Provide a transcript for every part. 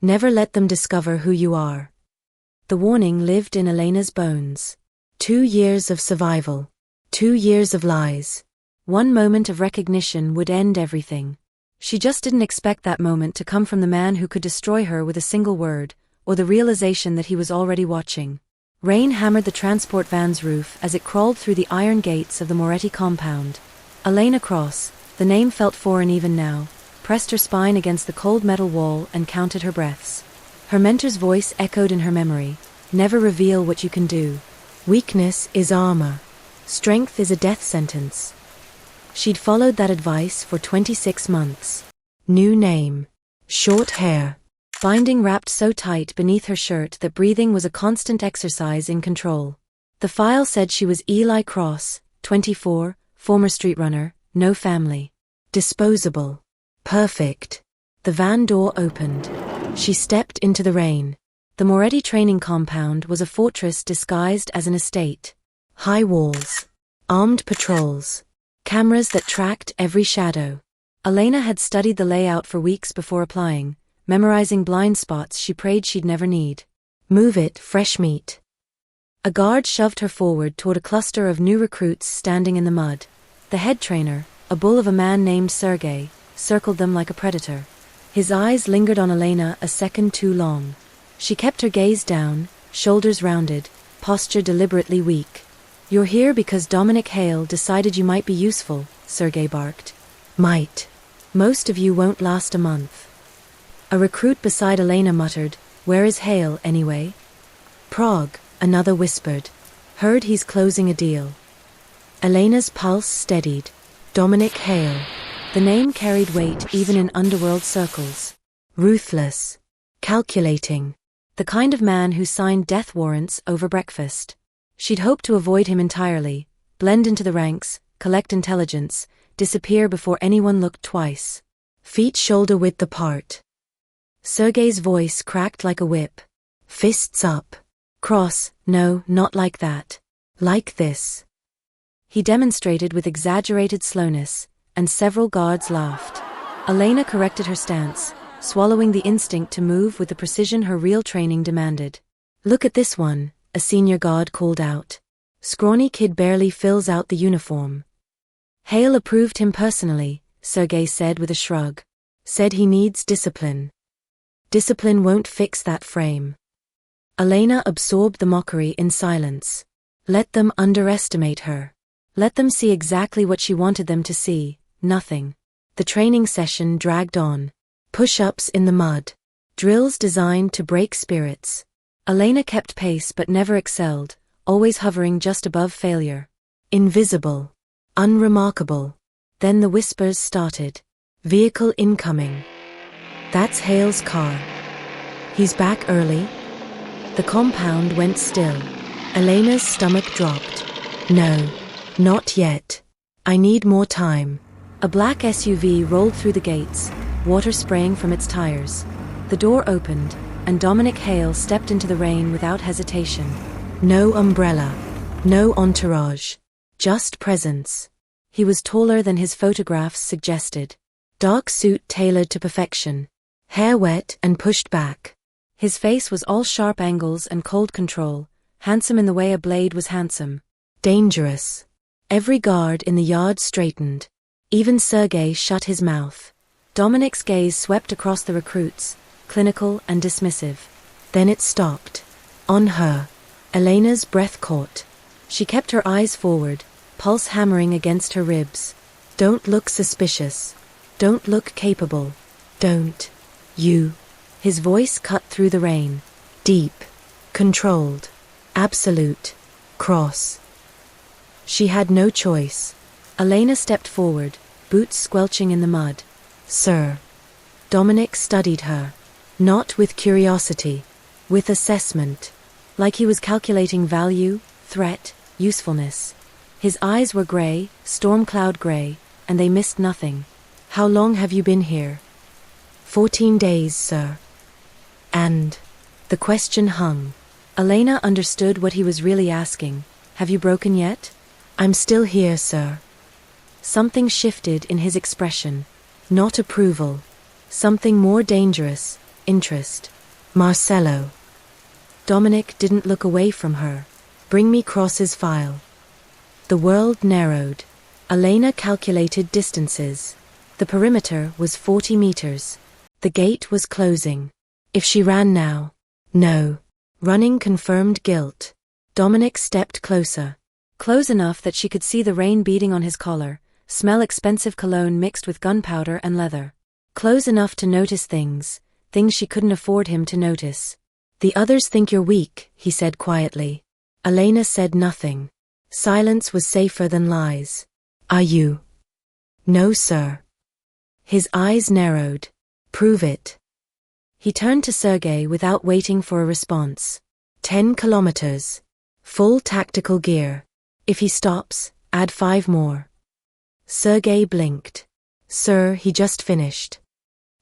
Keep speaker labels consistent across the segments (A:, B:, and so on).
A: Never let them discover who you are. The warning lived in Elena's bones. 2 years of survival. 2 years of lies. One moment of recognition would end everything. She just didn't expect that moment to come from the man who could destroy her with a single word, or the realization that he was already watching. Rain hammered the transport van's roof as it crawled through the iron gates of the Moretti compound. Elena Cross, the name felt foreign even now, pressed her spine against the cold metal wall and counted her breaths. Her mentor's voice echoed in her memory. Never reveal what you can do. Weakness is armor. Strength is a death sentence. She'd followed that advice for 26 months. New name. Short hair. Binding wrapped so tight beneath her shirt that breathing was a constant exercise in control. The file said she was Eli Cross, 24, former street runner, no family. Disposable. Perfect. The van door opened. She stepped into the rain. The Moretti training compound was a fortress disguised as an estate. High walls. Armed patrols. Cameras that tracked every shadow. Elena had studied the layout for weeks before applying, memorizing blind spots she prayed she'd never need. Move it, fresh meat. A guard shoved her forward toward a cluster of new recruits standing in the mud. The head trainer, a bull of a man named Sergei, circled them like a predator. His eyes lingered on Elena a second too long. She kept her gaze down, shoulders rounded, posture deliberately weak. You're here because Dominic Hale decided you might be useful, Sergei barked. Might. Most of you won't last a month. A recruit beside Elena muttered, Where is Hale, anyway? Prague, another whispered. Heard he's closing a deal. Elena's pulse steadied. Dominic Hale. The name carried weight even in underworld circles. Ruthless. Calculating. The kind of man who signed death warrants over breakfast. She'd hoped to avoid him entirely, blend into the ranks, collect intelligence, disappear before anyone looked twice. Feet shoulder-width apart. Sergei's voice cracked like a whip. Fists up. Cross, no, not like that. Like this. He demonstrated with exaggerated slowness, and several guards laughed. Elena corrected her stance, swallowing the instinct to move with the precision her real training demanded. Look at this one, a senior guard called out. Scrawny kid barely fills out the uniform. Hale approved him personally, Sergei said with a shrug. Said he needs discipline. Discipline won't fix that frame. Elena absorbed the mockery in silence. Let them underestimate her. Let them see exactly what she wanted them to see, nothing. The training session dragged on. Push-ups in the mud. Drills designed to break spirits. Elena kept pace but never excelled, always hovering just above failure. Invisible. Unremarkable. Then the whispers started. Vehicle incoming. That's Hale's car. He's back early. The compound went still. Elena's stomach dropped. No, not yet. I need more time. A black SUV rolled through the gates, water spraying from its tires. The door opened, and Dominic Hale stepped into the rain without hesitation. No umbrella. No entourage. Just presence. He was taller than his photographs suggested. Dark suit tailored to perfection. Hair wet and pushed back. His face was all sharp angles and cold control, handsome in the way a blade was handsome. Dangerous. Every guard in the yard straightened. Even Sergei shut his mouth. Dominic's gaze swept across the recruits, clinical and dismissive. Then it stopped. On her. Elena's breath caught. She kept her eyes forward, pulse hammering against her ribs. Don't look suspicious. Don't look capable. Don't. You. His voice cut through the rain. Deep. Controlled. Absolute. Cross. She had no choice. Elena stepped forward, boots squelching in the mud. Sir. Dominic studied her. Not with curiosity. With assessment. Like he was calculating value, threat, usefulness. His eyes were gray, storm cloud gray, and they missed nothing. How long have you been here? 14 days, sir. And? The question hung. Elena understood what he was really asking. Have you broken yet? I'm still here, sir. Something shifted in his expression. Not approval. Something more dangerous. Interest. Marcello. Dominic didn't look away from her. Bring me Cross's file. The world narrowed. Elena calculated distances. The perimeter was 40 meters. The gate was closing. If she ran now. No. Running confirmed guilt. Dominic stepped closer. Close enough that she could see the rain beating on his collar, smell expensive cologne mixed with gunpowder and leather. Close enough to notice things she couldn't afford him to notice. The others think you're weak, he said quietly. Elena said nothing. Silence was safer than lies. Are you? No, sir. His eyes narrowed. Prove it. He turned to Sergei without waiting for a response. 10 kilometers. Full tactical gear. If he stops, add 5 more. Sergei blinked. Sir, he just finished.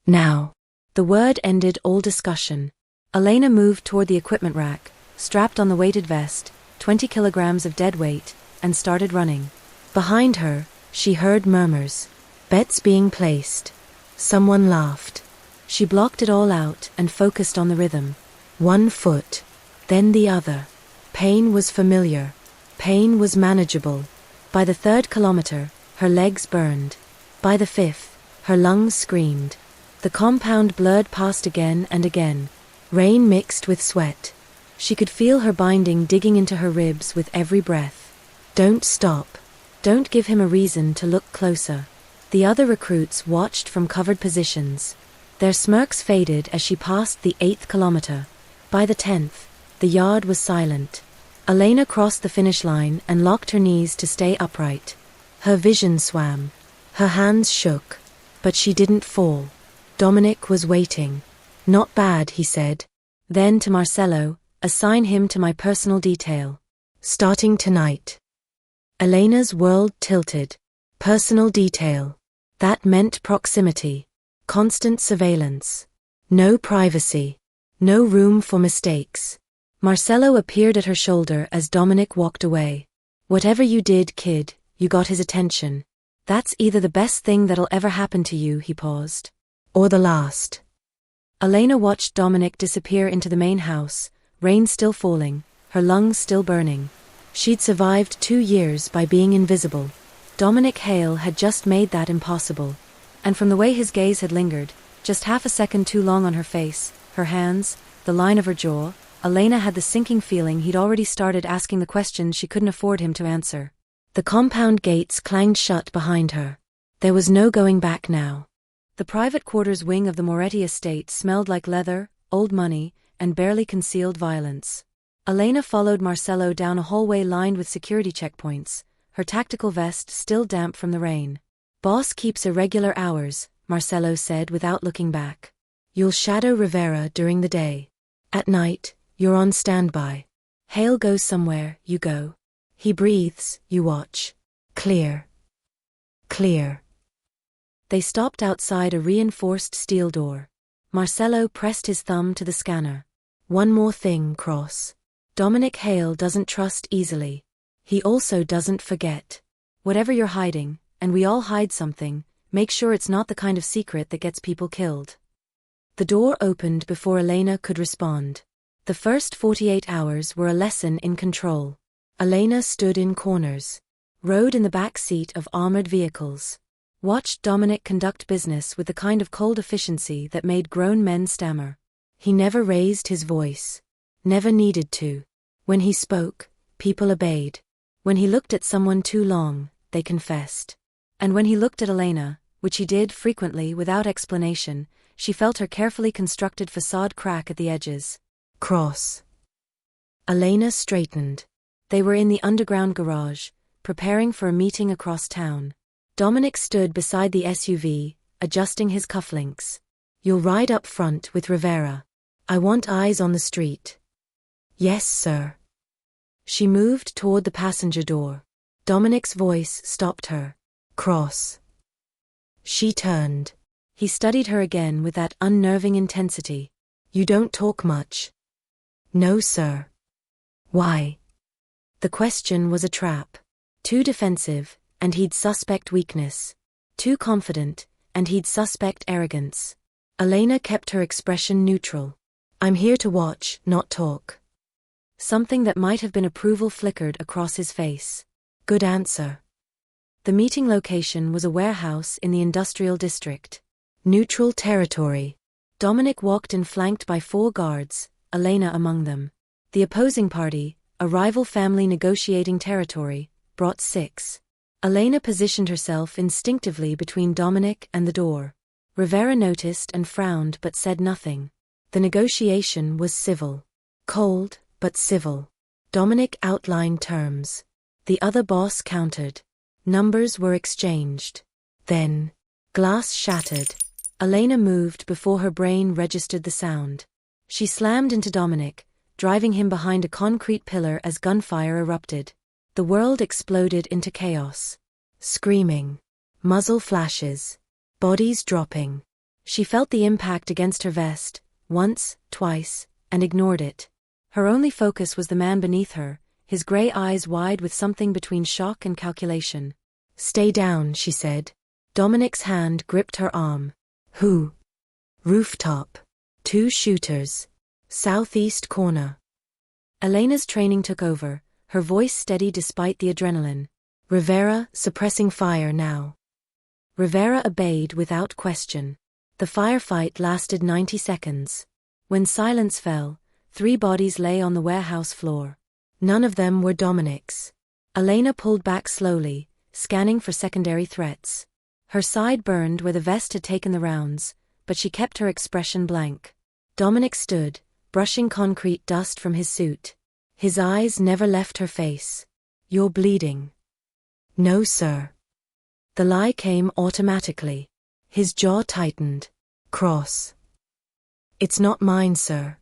A: Now. The word ended all discussion. Elena moved toward the equipment rack, strapped on the weighted vest, 20 kilograms of dead weight, and started running. Behind her, she heard murmurs. Bets being placed. Someone laughed. She blocked it all out and focused on the rhythm. 1 foot. Then the other. Pain was familiar. Pain was manageable. By the 3rd kilometer, her legs burned. By the 5th, her lungs screamed. The compound blurred past again and again. Rain mixed with sweat. She could feel her binding digging into her ribs with every breath. Don't stop. Don't give him a reason to look closer. The other recruits watched from covered positions. Their smirks faded as she passed the 8th kilometer. By the 10th, the yard was silent. Elena crossed the finish line and locked her knees to stay upright. Her vision swam. Her hands shook. But she didn't fall. Dominic was waiting. Not bad, he said. Then to Marcello, assign him to my personal detail. Starting tonight. Elena's world tilted. Personal detail. That meant proximity. Constant surveillance. No privacy. No room for mistakes. Marcello appeared at her shoulder as Dominic walked away. Whatever you did, kid, you got his attention. That's either the best thing that'll ever happen to you, he paused. Or the last. Elena watched Dominic disappear into the main house, rain still falling, her lungs still burning. She'd survived 2 years by being invisible. Dominic Hale had just made that impossible. And from the way his gaze had lingered, just half a second too long on her face, her hands, the line of her jaw, Elena had the sinking feeling he'd already started asking the questions she couldn't afford him to answer. The compound gates clanged shut behind her. There was no going back now. The private quarters wing of the Moretti estate smelled like leather, old money, and barely concealed violence. Elena followed Marcello down a hallway lined with security checkpoints, her tactical vest still damp from the rain. Boss keeps irregular hours, Marcello said without looking back. You'll shadow Rivera during the day. At night, you're on standby. Hale goes somewhere, you go. He breathes, you watch. Clear. Clear. They stopped outside a reinforced steel door. Marcello pressed his thumb to the scanner. One more thing, Cross. Dominic Hale doesn't trust easily. He also doesn't forget. Whatever you're hiding, and we all hide something, make sure it's not the kind of secret that gets people killed. The door opened before Elena could respond. The first 48 hours were a lesson in control. Elena stood in corners. Rode in the back seat of armored vehicles. Watched Dominic conduct business with the kind of cold efficiency that made grown men stammer. He never raised his voice. Never needed to. When he spoke, people obeyed. When he looked at someone too long, they confessed. And when he looked at Elena, which he did frequently without explanation, she felt her carefully constructed facade crack at the edges. Cross. Elena straightened. They were in the underground garage, preparing for a meeting across town. Dominic stood beside the SUV, adjusting his cufflinks. You'll ride up front with Rivera. I want eyes on the street. Yes, sir. She moved toward the passenger door. Dominic's voice stopped her. Cross. She turned. He studied her again with that unnerving intensity. You don't talk much. No, sir. Why? The question was a trap. Too defensive, and he'd suspect weakness. Too confident, and he'd suspect arrogance. Elena kept her expression neutral. I'm here to watch, not talk. Something that might have been approval flickered across his face. Good answer. The meeting location was a warehouse in the industrial district. Neutral territory. Dominic walked in flanked by 4 guards, Elena among them. The opposing party, a rival family negotiating territory, brought 6. Elena positioned herself instinctively between Dominic and the door. Rivera noticed and frowned but said nothing. The negotiation was civil. Cold, but civil. Dominic outlined terms. The other boss countered. Numbers were exchanged. Then, glass shattered. Elena moved before her brain registered the sound. She slammed into Dominic, driving him behind a concrete pillar as gunfire erupted. The world exploded into chaos. Screaming. Muzzle flashes. Bodies dropping. She felt the impact against her vest, once, twice, and ignored it. Her only focus was the man beneath her, his gray eyes wide with something between shock and calculation. Stay down, she said. Dominic's hand gripped her arm. Who? Rooftop. 2 shooters. Southeast corner. Elena's training took over, her voice steady despite the adrenaline. Rivera, suppressing fire now. Rivera obeyed without question. The firefight lasted 90 seconds. When silence fell, 3 bodies lay on the warehouse floor. None of them were Dominic's. Elena pulled back slowly, scanning for secondary threats. Her side burned where the vest had taken the rounds, but she kept her expression blank. Dominic stood, brushing concrete dust from his suit. His eyes never left her face. You're bleeding. No, sir. The lie came automatically. His jaw tightened. Cross. It's not mine, sir.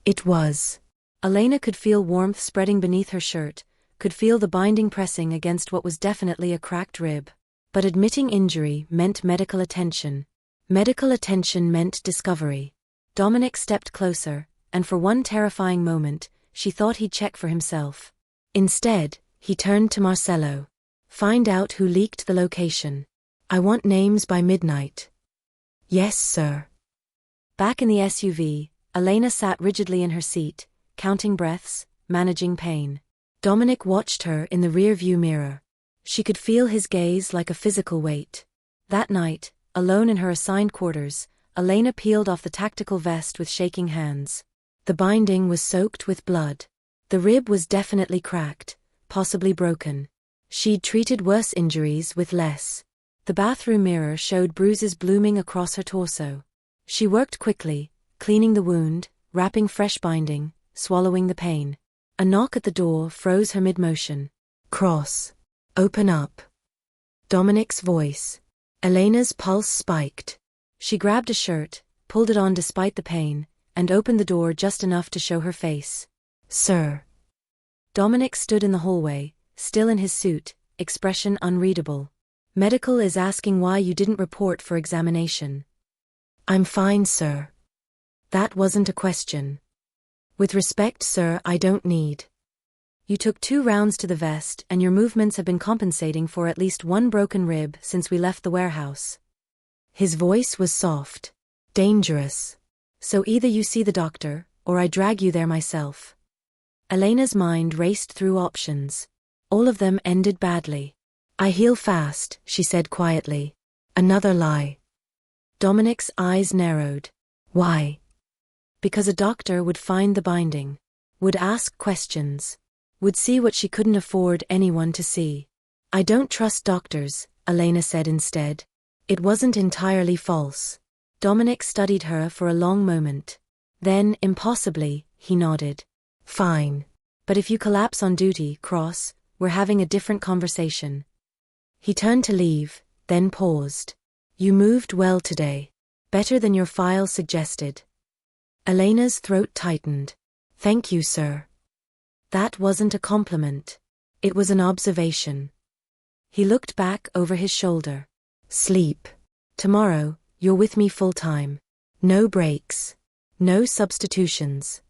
A: It was. Elena could feel warmth spreading beneath her shirt, could feel the binding pressing against what was definitely a cracked rib. But admitting injury meant medical attention. Medical attention meant discovery. Dominic stepped closer, and for one terrifying moment, she thought he'd check for himself. Instead, he turned to Marcelo. Find out who leaked the location. I want names by midnight. Yes, sir. Back in the SUV, Elena sat rigidly in her seat, counting breaths, managing pain. Dominic watched her in the rear-view mirror. She could feel his gaze like a physical weight. That night, alone in her assigned quarters, Elena peeled off the tactical vest with shaking hands. The binding was soaked with blood. The rib was definitely cracked, possibly broken. She'd treated worse injuries with less. The bathroom mirror showed bruises blooming across her torso. She worked quickly, cleaning the wound, wrapping fresh binding, swallowing the pain. A knock at the door froze her mid-motion. Cross. Open up. Dominic's voice. Elena's pulse spiked. She grabbed a shirt, pulled it on despite the pain, and opened the door just enough to show her face. Sir. Dominic stood in the hallway, still in his suit, expression unreadable. Medical is asking why you didn't report for examination. I'm fine, sir. That wasn't a question. With respect, sir, I don't need. You took 2 rounds to the vest and your movements have been compensating for at least 1 broken rib since we left the warehouse. His voice was soft. Dangerous. So either you see the doctor, or I drag you there myself. Elena's mind raced through options. All of them ended badly. I heal fast, she said quietly. Another lie. Dominic's eyes narrowed. Why? Because a doctor would find the binding. Would ask questions. Would see what she couldn't afford anyone to see. I don't trust doctors, Elena said instead. It wasn't entirely false. Dominic studied her for a long moment. Then, impossibly, he nodded. Fine. But if you collapse on duty, Cross, we're having a different conversation. He turned to leave, then paused. You moved well today. Better than your file suggested. Elena's throat tightened. Thank you, sir. That wasn't a compliment. It was an observation. He looked back over his shoulder. Sleep. Tomorrow, you're with me full-time. No breaks. No substitutions.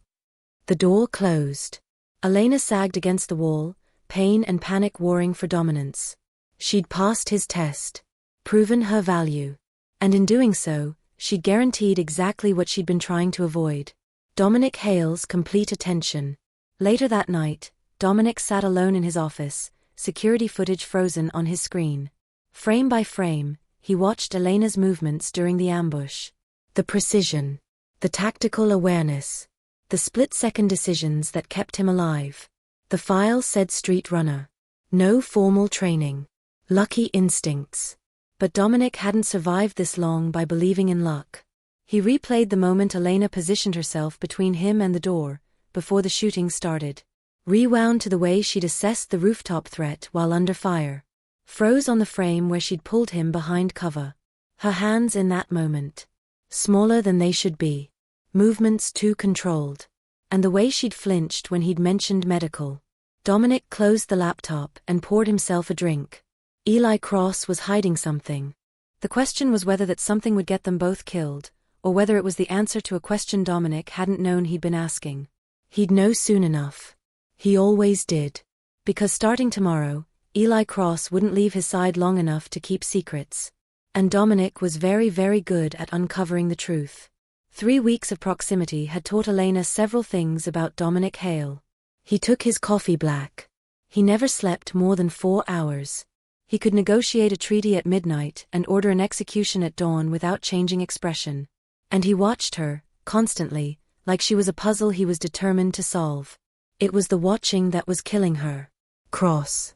A: The door closed. Elena sagged against the wall, pain and panic warring for dominance. She'd passed his test. Proven her value. And in doing so, she'd guaranteed exactly what she'd been trying to avoid. Dominic Hale's complete attention. Later that night, Dominic sat alone in his office, security footage frozen on his screen. Frame by frame, he watched Elena's movements during the ambush. The precision, the tactical awareness, the split-second decisions that kept him alive. The file said street runner. No formal training. Lucky instincts. But Dominic hadn't survived this long by believing in luck. He replayed the moment Elena positioned herself between him and the door, before the shooting started. Rewound to the way she'd assessed the rooftop threat while under fire. Froze on the frame where she'd pulled him behind cover. Her hands in that moment. Smaller than they should be. Movements too controlled. And the way she'd flinched when he'd mentioned medical. Dominic closed the laptop and poured himself a drink. Eli Cross was hiding something. The question was whether that something would get them both killed, or whether it was the answer to a question Dominic hadn't known he'd been asking. He'd know soon enough. He always did. Because starting tomorrow, Eli Cross wouldn't leave his side long enough to keep secrets. And Dominic was very, very good at uncovering the truth. 3 weeks of proximity had taught Elena several things about Dominic Hale. He took his coffee black. He never slept more than 4 hours. He could negotiate a treaty at midnight and order an execution at dawn without changing expression. And he watched her, constantly, like she was a puzzle he was determined to solve. It was the watching that was killing her. Cross.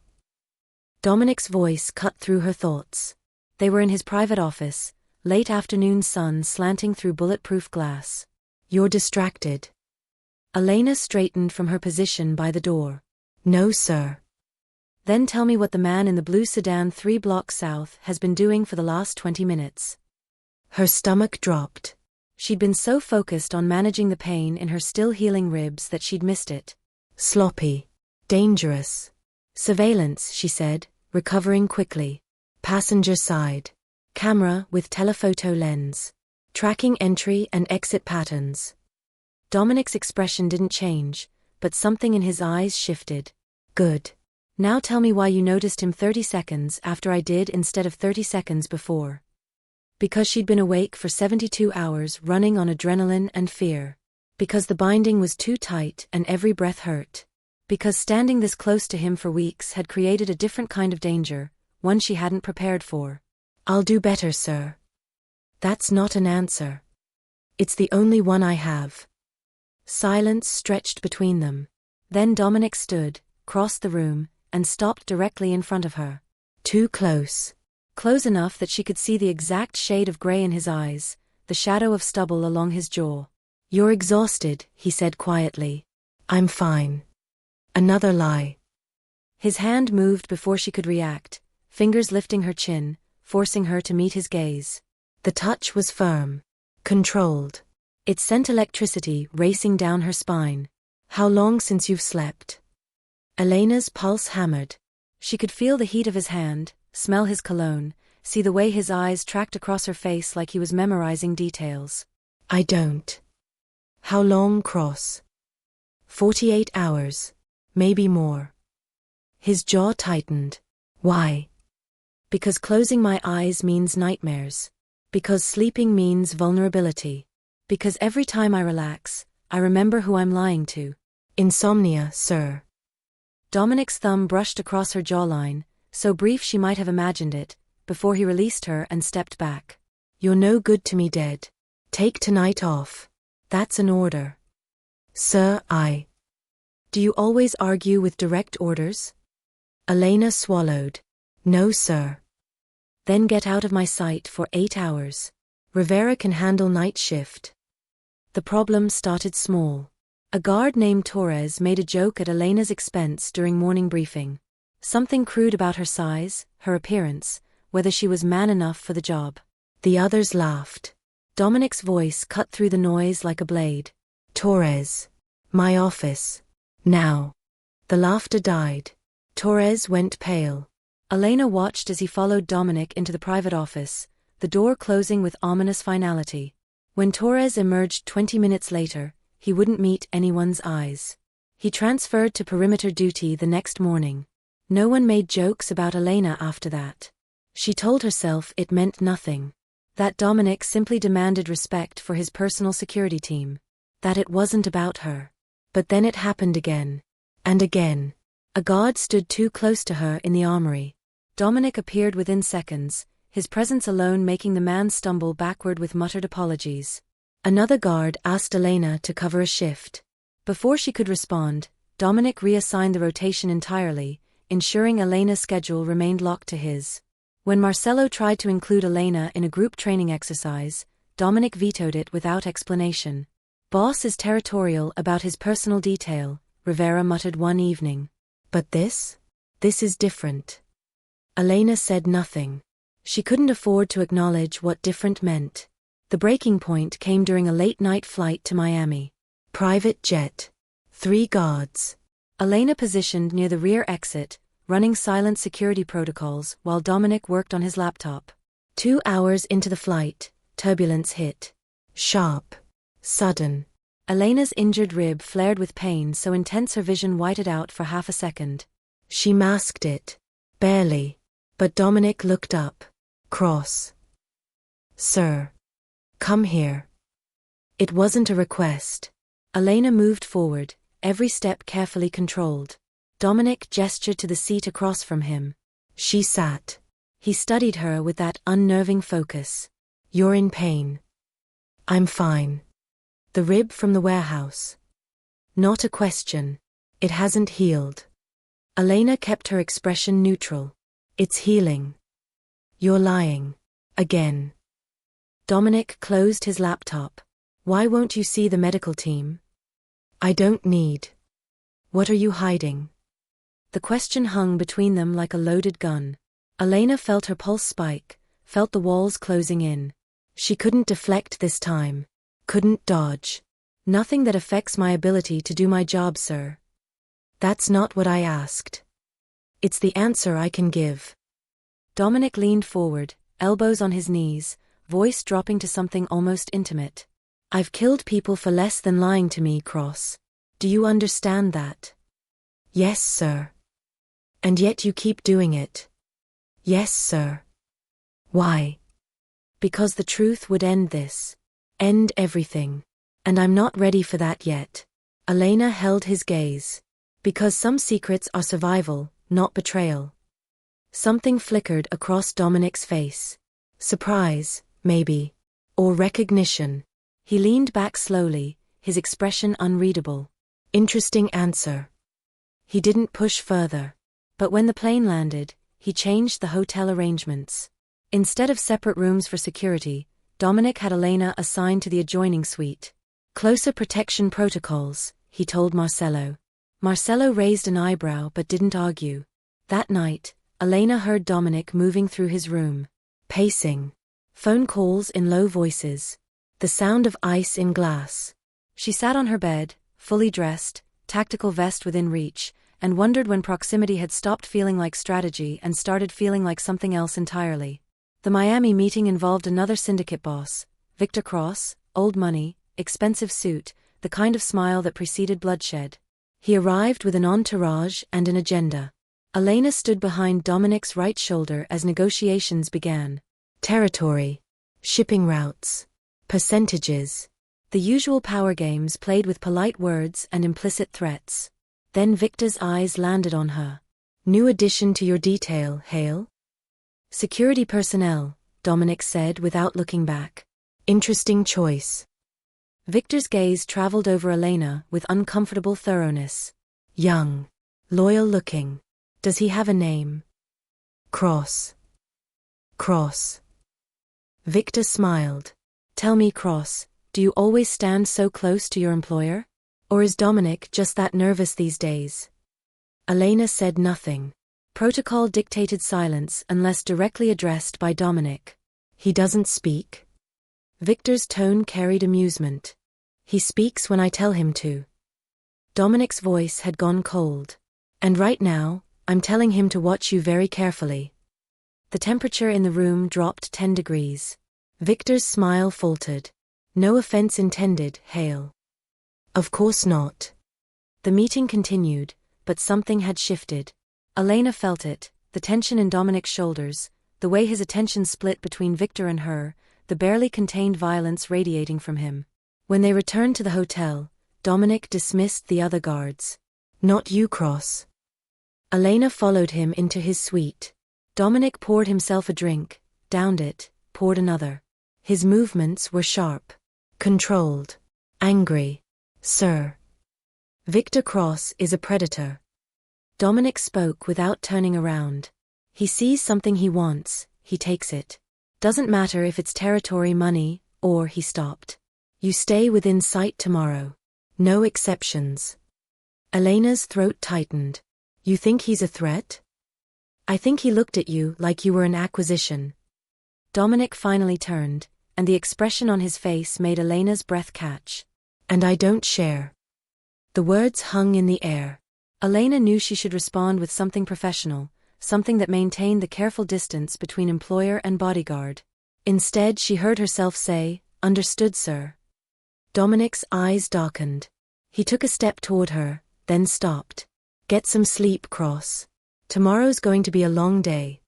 A: Dominic's voice cut through her thoughts. They were in his private office, late afternoon sun slanting through bulletproof glass. You're distracted. Elena straightened from her position by the door. No, sir. Then tell me what the man in the blue sedan 3 blocks south has been doing for the last 20 minutes. Her stomach dropped. She'd been so focused on managing the pain in her still healing ribs that she'd missed it. Sloppy. Dangerous. Surveillance, she said, recovering quickly. Passenger side. Camera with telephoto lens. Tracking entry and exit patterns. Dominic's expression didn't change, but something in his eyes shifted. Good. Now tell me why you noticed him 30 seconds after I did instead of 30 seconds before. Because she'd been awake for 72 hours running on adrenaline and fear. Because the binding was too tight and every breath hurt. Because standing this close to him for weeks had created a different kind of danger, one she hadn't prepared for. I'll do better, sir. That's not an answer. It's the only one I have. Silence stretched between them. Then Dominic stood, crossed the room, and stopped directly in front of her. Too close. Close enough that she could see the exact shade of gray in his eyes, the shadow of stubble along his jaw. You're exhausted, he said quietly. I'm fine. Another lie. His hand moved before she could react, fingers lifting her chin, forcing her to meet his gaze. The touch was firm. Controlled. It sent electricity racing down her spine. How long since you've slept? Elena's pulse hammered. She could feel the heat of his hand, smell his cologne, see the way his eyes tracked across her face like he was memorizing details. I don't. How long, Cross? 48 hours. Maybe more. His jaw tightened. Why? Because closing my eyes means nightmares. Because sleeping means vulnerability. Because every time I relax, I remember who I'm lying to. Insomnia, sir. Dominic's thumb brushed across her jawline, so brief she might have imagined it, before he released her and stepped back. You're no good to me dead. Take tonight off. That's an order. Sir, Do you always argue with direct orders? Elena swallowed. No, sir. Then get out of my sight for 8 hours. Rivera can handle night shift. The problem started small. A guard named Torres made a joke at Elena's expense during morning briefing. Something crude about her size, her appearance, whether she was man enough for the job. The others laughed. Dominic's voice cut through the noise like a blade. Torres. My office. Now. The laughter died. Torres went pale. Elena watched as he followed Dominic into the private office, the door closing with ominous finality. When Torres emerged 20 minutes later, he wouldn't meet anyone's eyes. He transferred to perimeter duty the next morning. No one made jokes about Elena after that. She told herself it meant nothing. That Dominic simply demanded respect for his personal security team. that it wasn't about her. But then it happened again. And again. A guard stood too close to her in the armory. Dominic appeared within seconds, his presence alone making the man stumble backward with muttered apologies. Another guard asked Elena to cover a shift. Before she could respond, Dominic reassigned the rotation entirely, ensuring Elena's schedule remained locked to his. When Marcelo tried to include Elena in a group training exercise, Dominic vetoed it without explanation. Boss is territorial about his personal detail, Rivera muttered one evening. But this is different. Elena said nothing. She couldn't afford to acknowledge what different meant. The breaking point came during a late-night flight to Miami. Private jet. 3 guards. Elena positioned near the rear exit, running silent security protocols while Dominic worked on his laptop. 2 hours into the flight, turbulence hit. Sharp. Sudden. Elena's injured rib flared with pain so intense her vision whited out for half a second. She masked it. Barely. But Dominic looked up. Cross. Sir. Come here. It wasn't a request. Elena moved forward, every step carefully controlled. Dominic gestured to the seat across from him. She sat. He studied her with that unnerving focus. You're in pain. I'm fine. The rib from the warehouse. Not a question. It hasn't healed. Elena kept her expression neutral. It's healing. You're lying. Again. Dominic closed his laptop. Why won't you see the medical team? I don't need. What are you hiding? The question hung between them like a loaded gun. Elena felt her pulse spike, felt the walls closing in. She couldn't deflect this time. Couldn't dodge. Nothing that affects my ability to do my job, sir. That's not what I asked. It's the answer I can give. Dominic leaned forward, elbows on his knees, voice dropping to something almost intimate. I've killed people for less than lying to me, Cross. Do you understand that? Yes, sir. And yet you keep doing it. Yes, sir. Why? Because the truth would end this. End everything. And I'm not ready for that yet. Elena held his gaze. Because some secrets are survival, not betrayal. Something flickered across Dominic's face. Surprise, maybe. Or recognition. He leaned back slowly, his expression unreadable. Interesting answer. He didn't push further. But when the plane landed, he changed the hotel arrangements. Instead of separate rooms for security, Dominic had Elena assigned to the adjoining suite. Closer protection protocols, he told Marcelo. Marcelo raised an eyebrow but didn't argue. That night, Elena heard Dominic moving through his room. Pacing. Phone calls in low voices. The sound of ice in glass. She sat on her bed, fully dressed, tactical vest within reach, and wondered when proximity had stopped feeling like strategy and started feeling like something else entirely. The Miami meeting involved another syndicate boss, Victor Cross, old money, expensive suit, the kind of smile that preceded bloodshed. He arrived with an entourage and an agenda. Elena stood behind Dominic's right shoulder as negotiations began. Territory. Shipping routes. Percentages. The usual power games played with polite words and implicit threats. Then Victor's eyes landed on her. New addition to your detail, Hale? Security personnel, Dominic said without looking back. Interesting choice. Victor's gaze traveled over Elena with uncomfortable thoroughness. Young. Loyal looking. Does he have a name? Cross. Cross. Victor smiled. Tell me, Cross, do you always stand so close to your employer? Or is Dominic just that nervous these days? Elena said nothing. Protocol dictated silence unless directly addressed by Dominic. He doesn't speak? Victor's tone carried amusement. He speaks when I tell him to. Dominic's voice had gone cold. And right now, I'm telling him to watch you very carefully. The temperature in the room dropped 10 degrees. Victor's smile faltered. No offense intended, Hale. Of course not. The meeting continued, but something had shifted. Elena felt it, the tension in Dominic's shoulders, the way his attention split between Victor and her, the barely contained violence radiating from him. When they returned to the hotel, Dominic dismissed the other guards. Not you, Cross. Elena followed him into his suite. Dominic poured himself a drink, downed it, poured another. His movements were sharp, controlled, angry. Sir. Victor Cross is a predator. Dominic spoke without turning around. He sees something he wants, he takes it. Doesn't matter if it's territory, money, or he stopped. You stay within sight tomorrow. No exceptions. Elena's throat tightened. You think he's a threat? I think he looked at you like you were an acquisition. Dominic finally turned, and the expression on his face made Elena's breath catch. And I don't share. The words hung in the air. Elena knew she should respond with something professional, something that maintained the careful distance between employer and bodyguard. Instead, she heard herself say, "Understood, sir." Dominic's eyes darkened. He took a step toward her, then stopped. Get some sleep, Cross. Tomorrow's going to be a long day.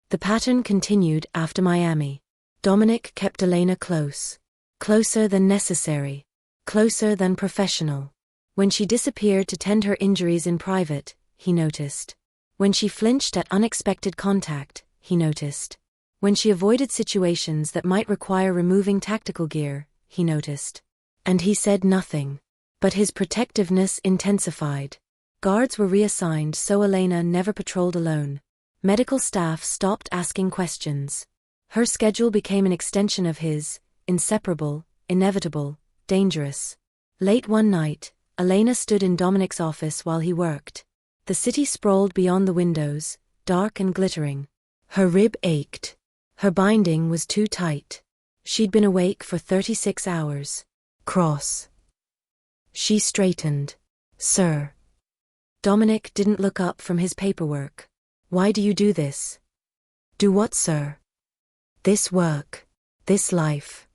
A: The pattern continued after Miami. Dominic kept Elena close. Closer than necessary. Closer than professional. When she disappeared to tend her injuries in private, he noticed. When she flinched at unexpected contact, he noticed. When she avoided situations that might require removing tactical gear, he noticed. And he said nothing. But his protectiveness intensified. Guards were reassigned so Elena never patrolled alone. Medical staff stopped asking questions. Her schedule became an extension of his, inseparable, inevitable, dangerous. Late one night, Elena stood in Dominic's office while he worked. The city sprawled beyond the windows, dark and glittering. Her rib ached. Her binding was too tight. She'd been awake for 36 hours. Cross. She straightened. Sir. Dominic didn't look up from his paperwork. Why do you do this? Do what, sir? This work. This life.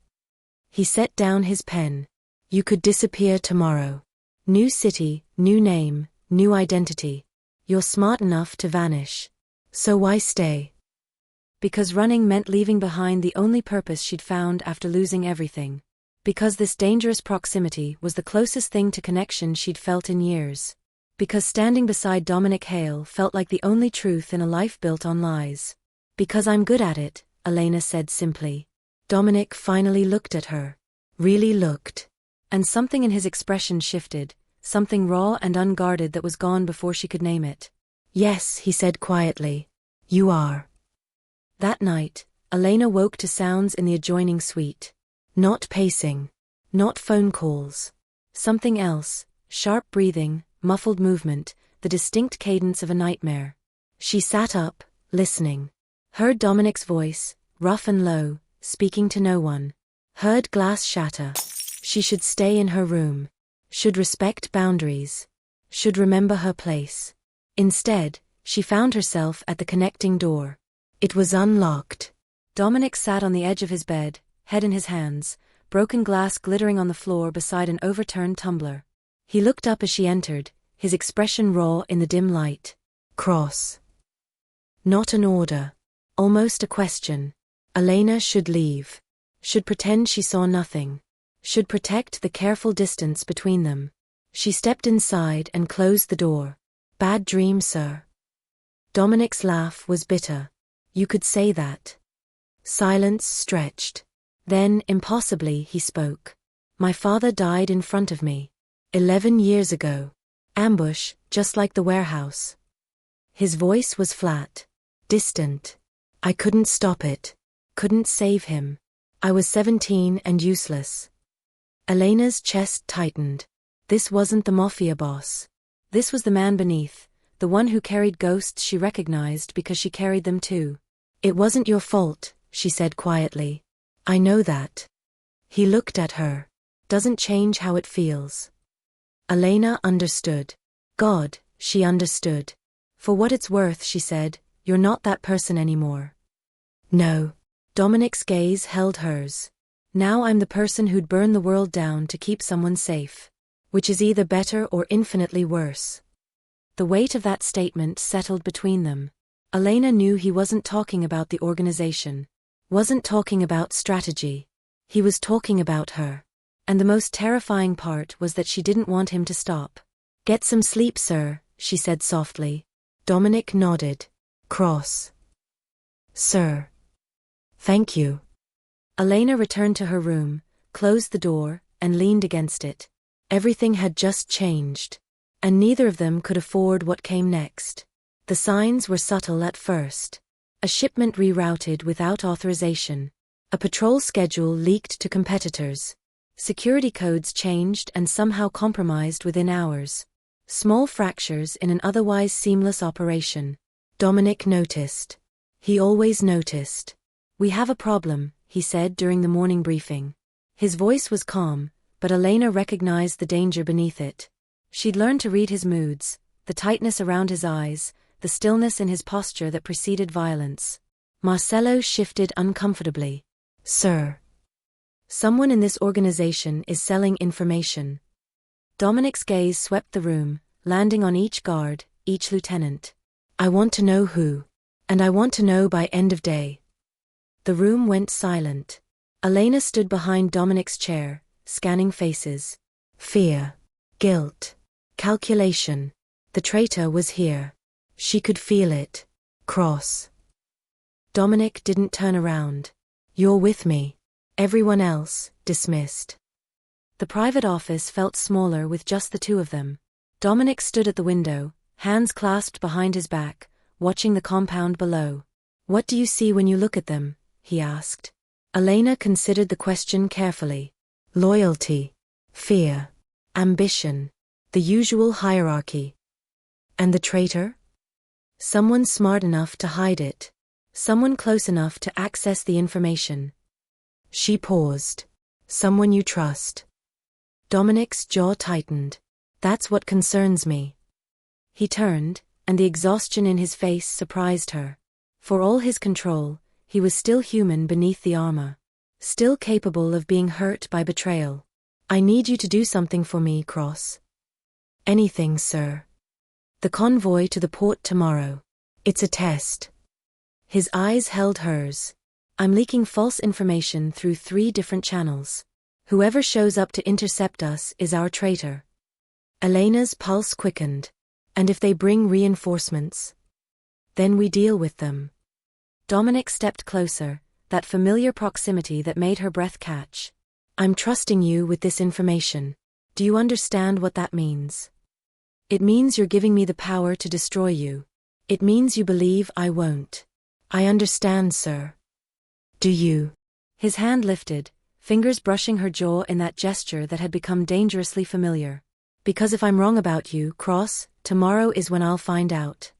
A: He set down his pen. You could disappear tomorrow. New city, new name, new identity. You're smart enough to vanish. So why stay? Because running meant leaving behind the only purpose she'd found after losing everything. Because this dangerous proximity was the closest thing to connection she'd felt in years. Because standing beside Dominic Hale felt like the only truth in a life built on lies. Because I'm good at it, Elena said simply. Dominic finally looked at her. Really looked. And something in his expression shifted, something raw and unguarded that was gone before she could name it. Yes, he said quietly. You are. That night, Elena woke to sounds in the adjoining suite. Not pacing. Not phone calls. Something else, sharp breathing, muffled movement, the distinct cadence of a nightmare. She sat up, listening. Heard Dominic's voice, rough and low, speaking to no one. Heard glass shatter. She should stay in her room. Should respect boundaries. Should remember her place. Instead, she found herself at the connecting door. It was unlocked. Dominic sat on the edge of his bed, head in his hands, broken glass glittering on the floor beside an overturned tumbler. He looked up as she entered, his expression raw in the dim light. Cross. Not an order. Almost a question. Elena should leave. Should pretend she saw nothing. Should protect the careful distance between them. She stepped inside and closed the door. Bad dream, sir. Dominic's laugh was bitter. You could say that. Silence stretched. Then, impossibly, he spoke. My father died in front of me. 11 years ago. Ambush, just like the warehouse. His voice was flat. Distant. I couldn't stop it. Couldn't save him. I was 17 and useless. Elena's chest tightened. This wasn't the Mafia boss. This was the man beneath, the one who carried ghosts she recognized because she carried them too. It wasn't your fault, she said quietly. I know that. He looked at her. Doesn't change how it feels. Elena understood. God, she understood. For what it's worth, she said, you're not that person anymore. No. Dominic's gaze held hers. Now I'm the person who'd burn the world down to keep someone safe. Which is either better or infinitely worse. The weight of that statement settled between them. Elena knew he wasn't talking about the organization. Wasn't talking about strategy. He was talking about her. And the most terrifying part was that she didn't want him to stop. "Get some sleep, sir," she said softly. Dominic nodded. "Cross. Sir. Thank you." Elena returned to her room, closed the door, and leaned against it. Everything had just changed. And neither of them could afford what came next. The signs were subtle at first. A shipment rerouted without authorization. A patrol schedule leaked to competitors. Security codes changed and somehow compromised within hours. Small fractures in an otherwise seamless operation. Dominic noticed. He always noticed. "We have a problem," he said during the morning briefing. His voice was calm, but Elena recognized the danger beneath it. She'd learned to read his moods, the tightness around his eyes, the stillness in his posture that preceded violence. Marcello shifted uncomfortably. "Sir. Someone in this organization is selling information." Dominic's gaze swept the room, landing on each guard, each lieutenant. "I want to know who. And I want to know by end of day." The room went silent. Elena stood behind Dominic's chair, scanning faces. Fear. Guilt. Calculation. The traitor was here. She could feel it. Cross. Dominic didn't turn around. "You're with me." Everyone else, dismissed. The private office felt smaller with just the two of them. Dominic stood at the window, hands clasped behind his back, watching the compound below. "What do you see when you look at them?" he asked. Elena considered the question carefully. Loyalty. Fear. Ambition. The usual hierarchy. And the traitor? Someone smart enough to hide it. Someone close enough to access the information. She paused. "Someone you trust." Dominic's jaw tightened. "That's what concerns me." He turned, and the exhaustion in his face surprised her. For all his control, he was still human beneath the armor. Still capable of being hurt by betrayal. "I need you to do something for me, Cross." "Anything, sir." "The convoy to the port tomorrow. It's a test." His eyes held hers. "I'm leaking false information through 3 different channels. Whoever shows up to intercept us is our traitor." Elena's pulse quickened. "And if they bring reinforcements? Then we deal with them." Dominic stepped closer, that familiar proximity that made her breath catch. "I'm trusting you with this information. Do you understand what that means?" "It means you're giving me the power to destroy you. It means you believe I won't." "I understand, sir." "Do you?" His hand lifted, fingers brushing her jaw in that gesture that had become dangerously familiar. "Because if I'm wrong about you, Cross, tomorrow is when I'll find out."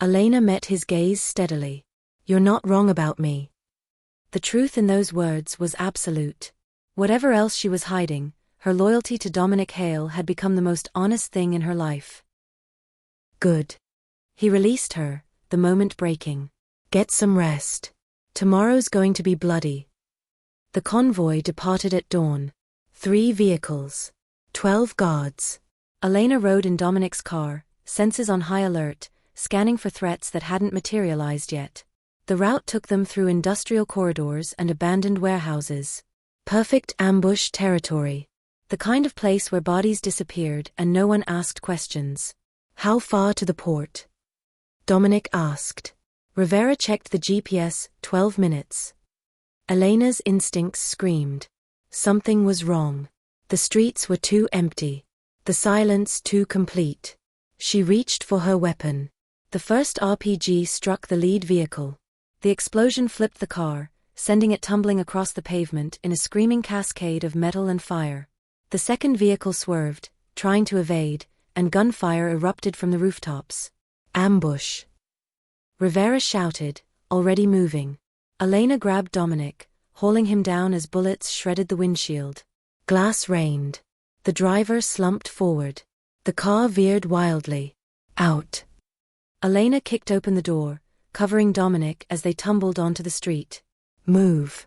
A: Elena met his gaze steadily. "You're not wrong about me." The truth in those words was absolute. Whatever else she was hiding, her loyalty to Dominic Hale had become the most honest thing in her life. "Good." He released her, the moment breaking. "Get some rest. Tomorrow's going to be bloody." The convoy departed at dawn. 3 vehicles. 12 guards. Elena rode in Dominic's car, senses on high alert, scanning for threats that hadn't materialized yet. The route took them through industrial corridors and abandoned warehouses. Perfect ambush territory. The kind of place where bodies disappeared and no one asked questions. "How far to the port?" Dominic asked. Rivera checked the GPS, 12 minutes. Elena's instincts screamed. Something was wrong. The streets were too empty. The silence too complete. She reached for her weapon. The first RPG struck the lead vehicle. The explosion flipped the car, sending it tumbling across the pavement in a screaming cascade of metal and fire. The second vehicle swerved, trying to evade, and gunfire erupted from the rooftops. "Ambush!" Rivera shouted, already moving. Elena grabbed Dominic, hauling him down as bullets shredded the windshield. Glass rained. The driver slumped forward. The car veered wildly. "Out!" Elena kicked open the door, covering Dominic as they tumbled onto the street. "Move!"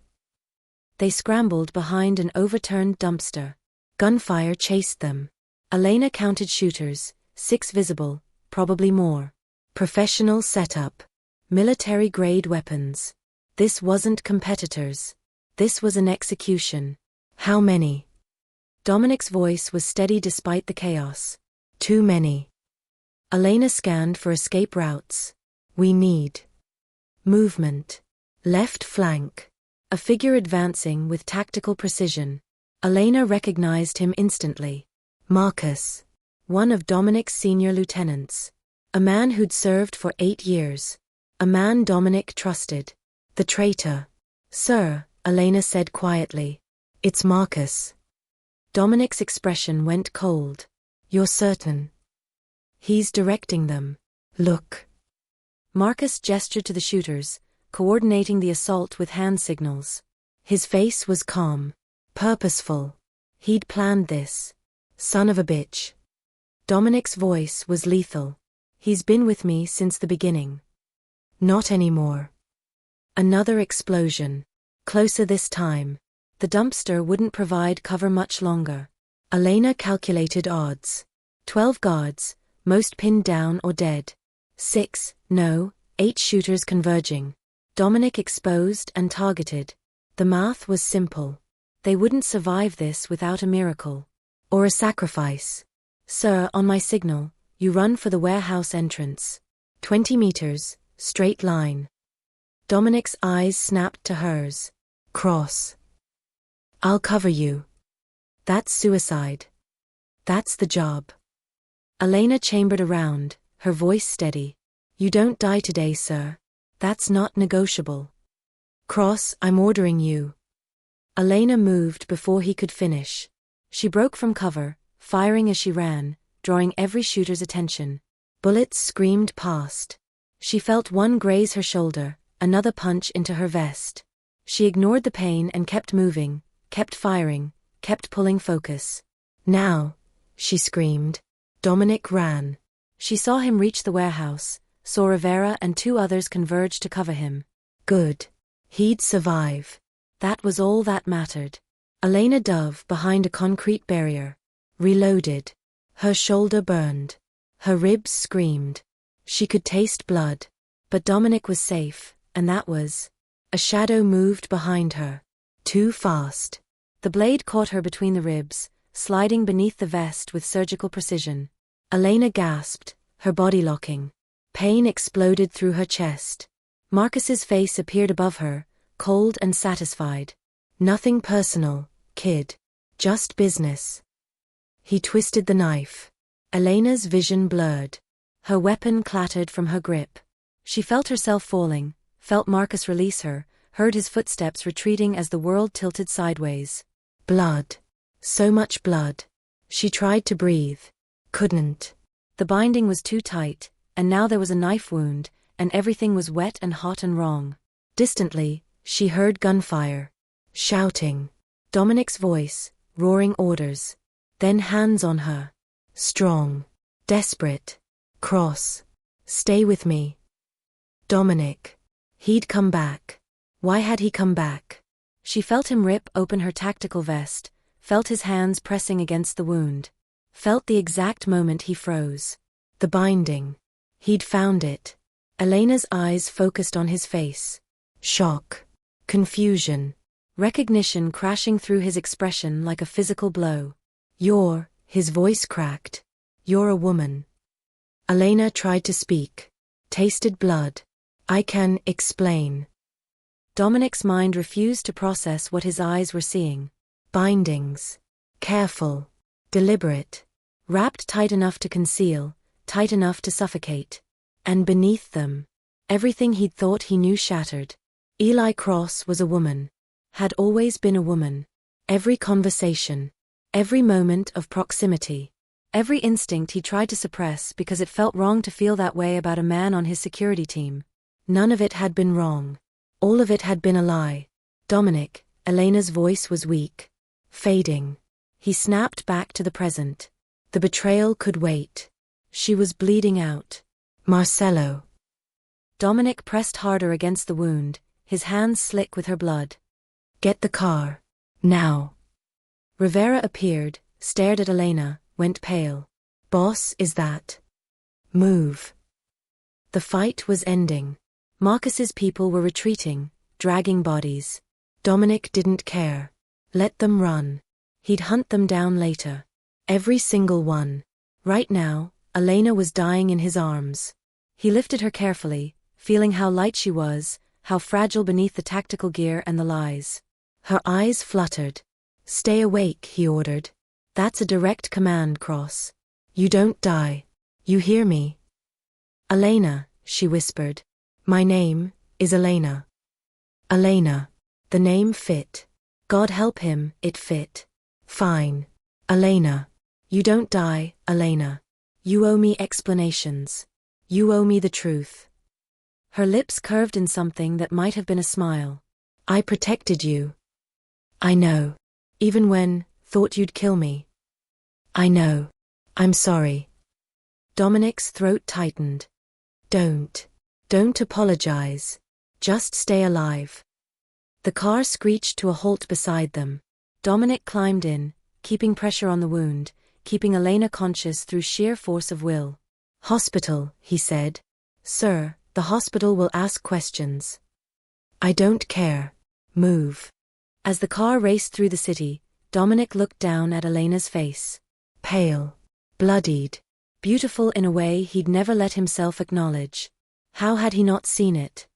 A: They scrambled behind an overturned dumpster. Gunfire chased them. Elena counted shooters, 6 visible, probably more. Professional setup. Military-grade weapons. This wasn't competitors. This was an execution. How many? Dominic's voice was steady despite the chaos. Too many. Elena scanned for escape routes. We need movement. Left flank. A figure advancing with tactical precision. Elena recognized him instantly. Marcus. One of Dominic's senior lieutenants. A man who'd served for 8 years. A man Dominic trusted. The traitor. Sir, Elena said quietly. It's Marcus. Dominic's expression went cold. You're certain? He's directing them. Look. Marcus gestured to the shooters, coordinating the assault with hand signals. His face was calm. Purposeful. He'd planned this. Son of a bitch. Dominic's voice was lethal. He's been with me since the beginning. Not anymore. Another explosion. Closer this time. The dumpster wouldn't provide cover much longer. Elena calculated odds. 12 guards, most pinned down or dead. 8 shooters converging. Dominic exposed and targeted. The math was simple. They wouldn't survive this without a miracle. Or a sacrifice. Sir, on my signal, you run for the warehouse entrance. 20 meters, straight line. Dominic's eyes snapped to hers. Cross. I'll cover you. That's suicide. That's the job. Elena chambered around, her voice steady. You don't die today, sir. That's not negotiable. Cross, I'm ordering you. Elena moved before he could finish. She broke from cover, firing as she ran, drawing every shooter's attention. Bullets screamed past. She felt one graze her shoulder, another punch into her vest. She ignored the pain and kept moving, kept firing, kept pulling focus. Now, she screamed. Dominic ran. She saw him reach the warehouse, saw Rivera and 2 others converge to cover him. Good. He'd survive. That was all that mattered. Elena dove behind a concrete barrier. Reloaded. Her shoulder burned. Her ribs screamed. She could taste blood. But Dominic was safe, and that was. A shadow moved behind her. Too fast. The blade caught her between the ribs, sliding beneath the vest with surgical precision. Elena gasped, her body locking. Pain exploded through her chest. Marcus's face appeared above her, cold and satisfied. Nothing personal, kid. Just business. He twisted the knife. Elena's vision blurred. Her weapon clattered from her grip. She felt herself falling, felt Marcus release her, heard his footsteps retreating as the world tilted sideways. Blood. So much blood. She tried to breathe. Couldn't. The binding was too tight, and now there was a knife wound, and everything was wet and hot and wrong. Distantly, she heard gunfire. Shouting. Dominic's voice, roaring orders. Then hands on her. Strong. Desperate. Cross. Stay with me. Dominic. He'd come back. Why had he come back? She felt him rip open her tactical vest, felt his hands pressing against the wound. Felt the exact moment he froze. The binding. He'd found it. Elena's eyes focused on his face. Shock. Confusion. Recognition crashing through his expression like a physical blow. His voice cracked. You're a woman. Elena tried to speak. Tasted blood. I can explain. Dominic's mind refused to process what his eyes were seeing. Bindings. Careful. Deliberate. Wrapped tight enough to conceal, tight enough to suffocate. And beneath them, everything he'd thought he knew shattered. Eli Cross was a woman. Had always been a woman. Every conversation. Every moment of proximity. Every instinct he tried to suppress because it felt wrong to feel that way about a man on his security team. None of it had been wrong. All of it had been a lie. Dominic, Elena's voice was weak. Fading. He snapped back to the present. The betrayal could wait. She was bleeding out. Marcelo. Dominic pressed harder against the wound, his hands slick with her blood. Get the car. Now. Rivera appeared, stared at Elena, went pale. Boss, is that? Move. The fight was ending. Marcus's people were retreating, dragging bodies. Dominic didn't care. Let them run. He'd hunt them down later. Every single one. Right now, Elena was dying in his arms. He lifted her carefully, feeling how light she was, how fragile beneath the tactical gear and the lies. Her eyes fluttered. "Stay awake," he ordered. "That's a direct command, Cross. You don't die. You hear me?" "Elena," she whispered. "My name is Elena." Elena. The name fit. God help him, it fit. "Fine. Elena. You don't die, Elena. You owe me explanations. You owe me the truth." Her lips curved in something that might have been a smile. "I protected you. I know. Even when, thought you'd kill me. I know. I'm sorry." Dominic's throat tightened. Don't apologize. Just stay alive." The car screeched to a halt beside them. Dominic climbed in, keeping pressure on the wound, keeping Elena conscious through sheer force of will. "Hospital," he said. "Sir, the hospital will ask questions." "I don't care. Move." As the car raced through the city, Dominic looked down at Elena's face. Pale. Bloodied. Beautiful in a way he'd never let himself acknowledge. How had he not seen it?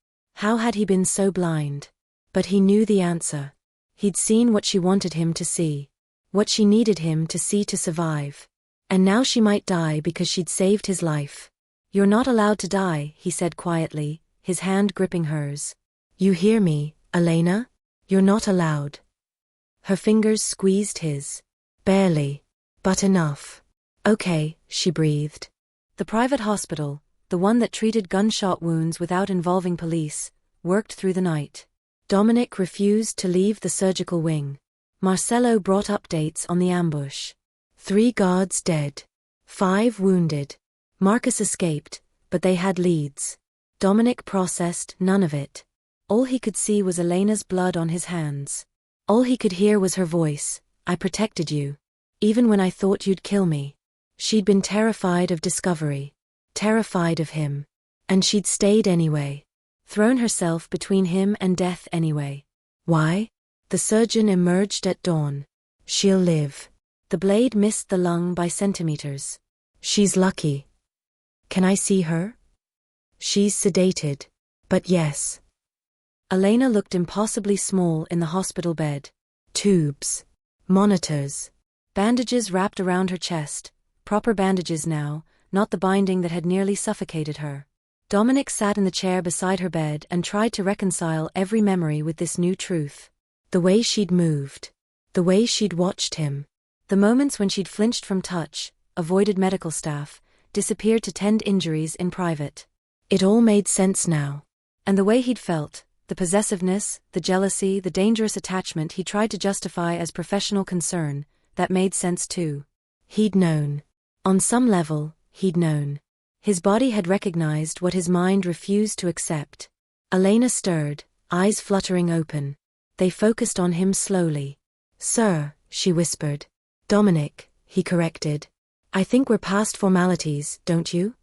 A: How had he been so blind? But he knew the answer. He'd seen what she wanted him to see. What she needed him to see to survive. And now she might die because she'd saved his life. "You're not allowed to die," he said quietly, his hand gripping hers. "You hear me, Elena? You're not allowed." Her fingers squeezed his. "Barely. But enough." "Okay," she breathed. The private hospital, the one that treated gunshot wounds without involving police, worked through the night. Dominic refused to leave the surgical wing. Marcello brought updates on the ambush. 3 guards dead. 5 wounded. Marcus escaped, but they had leads. Dominic processed none of it. All he could see was Elena's blood on his hands. All he could hear was her voice. "I protected you. Even when I thought you'd kill me." She'd been terrified of discovery. Terrified of him. And she'd stayed anyway. Thrown herself between him and death anyway. Why? The surgeon emerged at dawn. "She'll live." The blade missed the lung by centimeters. "She's lucky." "Can I see her?" "She's sedated. But yes." Elena looked impossibly small in the hospital bed. Tubes. Monitors. Bandages wrapped around her chest. Proper bandages now, not the binding that had nearly suffocated her. Dominic sat in the chair beside her bed and tried to reconcile every memory with this new truth. The way she'd moved. The way she'd watched him. The moments when she'd flinched from touch, avoided medical staff, disappeared to tend injuries in private. It all made sense now. And the way he'd felt, the possessiveness, the jealousy, the dangerous attachment he tried to justify as professional concern, that made sense too. He'd known. On some level, he'd known. His body had recognized what his mind refused to accept. Elena stirred, eyes fluttering open. They focused on him slowly. "Sir," she whispered. "Dominic," he corrected. "I think we're past formalities, don't you?"